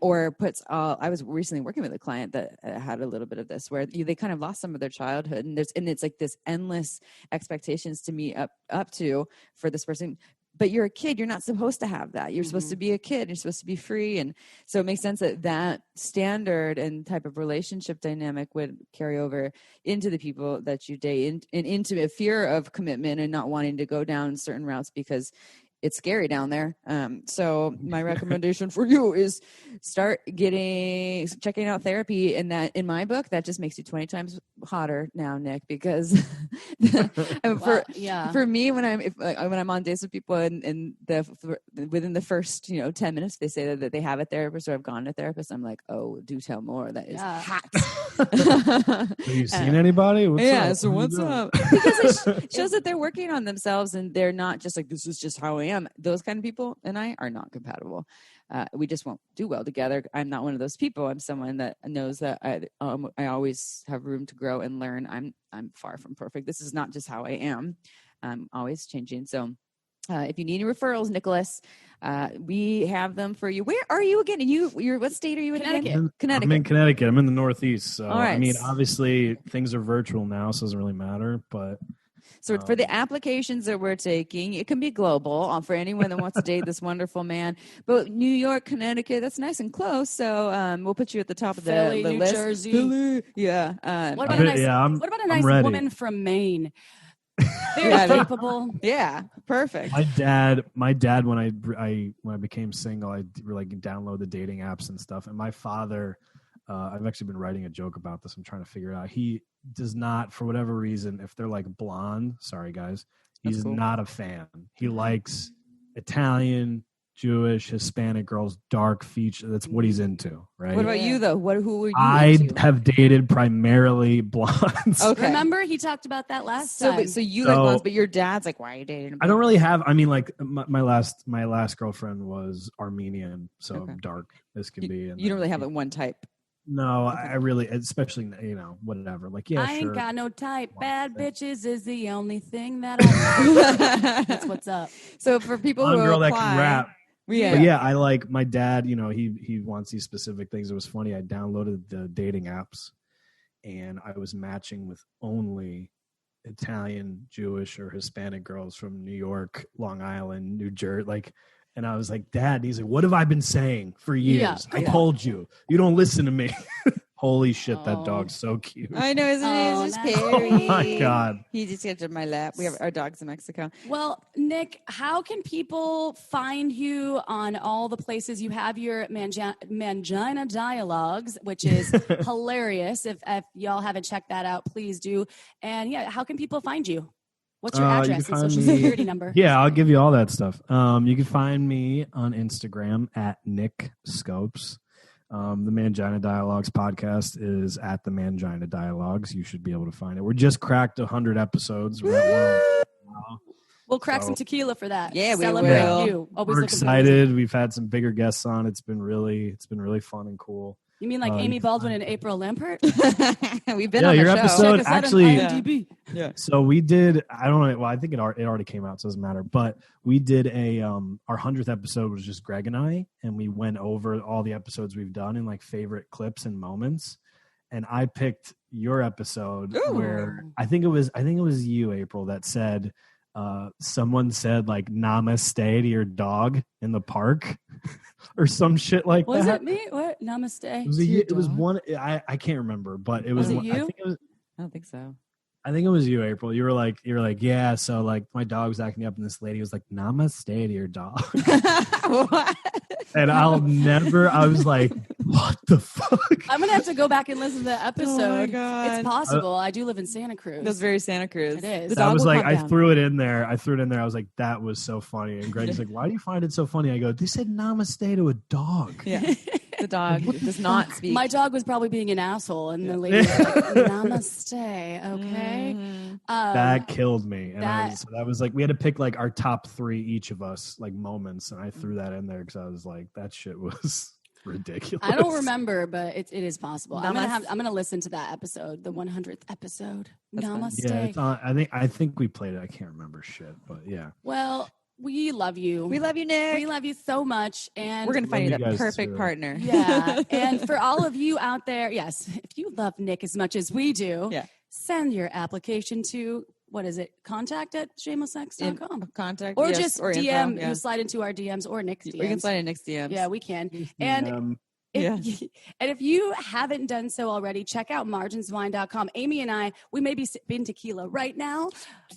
A: or puts. I was recently working with a client that had a little bit of this, where they kind of lost some of their childhood, and it's like this endless expectations to meet up to for this person. But you're a kid. You're not supposed to have that. You're supposed to be a kid. You're supposed to be free. And so it makes sense that standard and type of relationship dynamic would carry over into the people that you date, and into a fear of commitment and not wanting to go down certain routes because it's scary down there. So my recommendation for you is start checking out therapy. And that, in my book, that just makes you 20 times hotter now, Nick, because for me, when I'm on dates with people and within the first, 10 minutes, they say that they have a therapist or have gone to a therapist, I'm like, oh, do tell more. That is hot.
D: Have you seen anybody? What's up?
A: So what's up? Because it shows that they're working on themselves and they're not just like, this is just how I am. Those kind of people and I are not compatible. We just won't do well together. I'm not one of those people. I'm someone that knows that I always have room to grow and learn. I'm far from perfect. This is not just how I am. I'm always changing. So if you need any referrals, Nicholas, we have them for you. Where are you again? And you're what state are you in again? Connecticut.
D: I'm in Connecticut. I'm in the Northeast. So,
A: all right.
D: I mean, obviously things are virtual now, so it doesn't really matter, but...
A: So for the applications that we're taking, it can be global for anyone that wants to date this wonderful man. But New York, Connecticut, that's nice and close. So we'll put you at the top of the
B: New
A: list.
B: Jersey.
A: Philly. Yeah.
B: What about a nice woman from Maine? Very capable.
A: Yeah, perfect.
D: My dad, when I became single, I like download the dating apps and stuff. And my father, I've actually been writing a joke about this. I'm trying to figure it out. He does not, for whatever reason, if they're like blonde, sorry guys, he's not a fan. He likes Italian, Jewish, Hispanic girls, dark feature. That's what he's into, right?
A: What about you though? Who were you into?
D: Have dated primarily blondes.
B: Okay. Remember he talked about that last time.
A: So you like blondes, but your dad's like, why are you dating?
D: I don't really have. I mean, like my last girlfriend was Armenian, so dark as can be. And
A: you don't really have like one type.
D: No, I really, especially, whatever. Like, yeah,
B: I
D: sure.
B: ain't got no type. Bad bitches is the only thing that I That's what's up.
A: So for people
D: One
A: who
D: girl
A: apply,
D: that can rap.
A: Yeah.
D: But yeah, I like my dad, he wants these specific things. It was funny. I downloaded the dating apps and I was matching with only Italian, Jewish, or Hispanic girls from New York, Long Island, New Jersey, and I was like, Dad, and he's like, what have I been saying for years? I told you. You don't listen to me. Holy shit, that dog's so cute.
A: I know, isn't he? He's just Perry.
D: Oh, my God.
A: He just gets in my lap. We have our dogs in Mexico.
B: Well, Nick, how can people find you on all the places? You have your Mangina Dialogues, which is hilarious. If y'all haven't checked that out, please do. And, yeah, how can people find you? What's your address and social security number?
D: Yeah, I'll give you all that stuff. You can find me on Instagram at Nick Scopes. The Mangina Dialogues podcast is at the Mangina Dialogues. You should be able to find it. We're just cracked 100 episodes.
B: We'll crack some tequila for that.
A: Yeah, we
B: celebrate
A: will.
B: you. Always
D: We're excited. We've had some bigger guests on. It's been really fun and cool.
B: You mean like Amy Baldwin and April Lampert?
A: We've been on the
D: your
A: show.
D: episode actually.
A: Yeah.
D: So we did. I don't know. Well, I think it already came out, so it doesn't matter. But we did our 100th episode was just Greg and I, and we went over all the episodes we've done and like favorite clips and moments. And I picked your episode where I think it was you, April, that said. Someone said like namaste to your dog in the park or some shit like
B: was
D: that.
B: Was it me? What? Namaste.
D: It was one. I can't remember, but it was
B: it you?
A: I don't think so.
D: I think it was you, April. You were like, yeah. So like my dog was acting up and this lady was like, namaste to your dog.
A: What?
D: And I was like, what the fuck?
B: I'm going to have to go back and listen to the episode.
A: Oh my God.
B: It's possible. I do live in Santa Cruz.
A: That's very Santa Cruz.
B: It is.
D: I was like, I threw it in there. I was like, that was so funny. And Greg's like, why do you find it so funny? I go, they said namaste to a dog.
A: Yeah. The dog does not speak.
B: My dog was probably being an asshole, and the lady was like, "Namaste, okay."
D: That killed me. And
B: that-
D: that was like, we had to pick like our top 3 each of us, like moments, and I threw that in there because I was like, that shit was ridiculous.
B: I don't remember, but it is possible. I'm
A: Namaste.
B: gonna listen to that episode, the 100th episode.
A: That's fun.
B: Namaste.
D: Yeah, it's on, I think we played it. I can't remember shit, but yeah.
B: Well, we love you.
A: We love you, Nick.
B: We love you so much, and
A: We're gonna find you
D: Love
A: the
D: you guys
A: perfect
D: too.
A: partner.
B: yeah. And for all of you out there, yes, if you love Nick as much as we do,
A: Yeah.
B: send your application to what is it? contact@shamelesssex.com.
A: Contact
B: Or
A: yes,
B: just
A: or
B: DM.
A: info, yeah.
B: You slide into our DMs or Nick's DMs.
A: We can slide in Nick's DMs.
B: Yeah, we can. And
D: And
B: and if you haven't done so already, check out marginswine.com. Amy and I, we may be sipping tequila right now,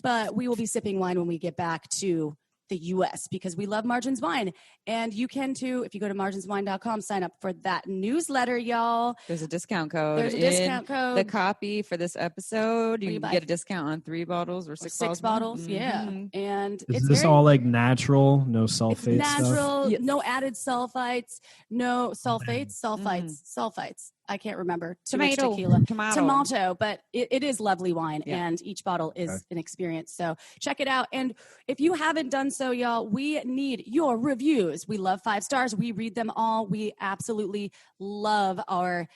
B: but we will be sipping wine when we get back to the U.S. because we love Margins Wine. And you can too, if you go to marginswine.com, sign up for that newsletter, y'all.
A: There's a discount code.
B: There's a discount code.
A: The copy for this episode,
B: What do
A: you
B: you
A: can
B: buy?
A: get a discount on 3 bottles or 6
B: Six bottles, yeah. And
D: is
B: it's
D: this
B: very
D: all like natural, no
B: it's
D: sulfate stuff?
B: natural,
A: Yes.
B: no added sulfites, no sulfates, sulfites. I can't remember. Too much tequila. Tomato, but it is lovely wine,
A: Yeah.
B: and each bottle is
D: Okay.
B: an experience. So check it out. And if you haven't done so, y'all, we need your reviews. We love 5 stars. We read them all. We absolutely love our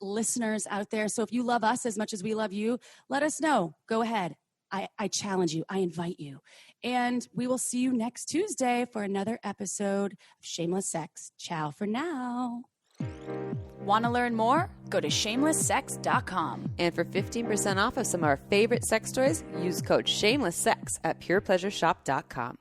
B: listeners out there. So if you love us as much as we love you, let us know. Go ahead. I challenge you. I invite you. And we will see you next Tuesday for another episode of Shameless Sex. Ciao for now. Want to learn more? Go to shamelesssex.com.
A: And for 15% off of some of our favorite sex toys, use code SHAMELESSSEX at purepleasureshop.com.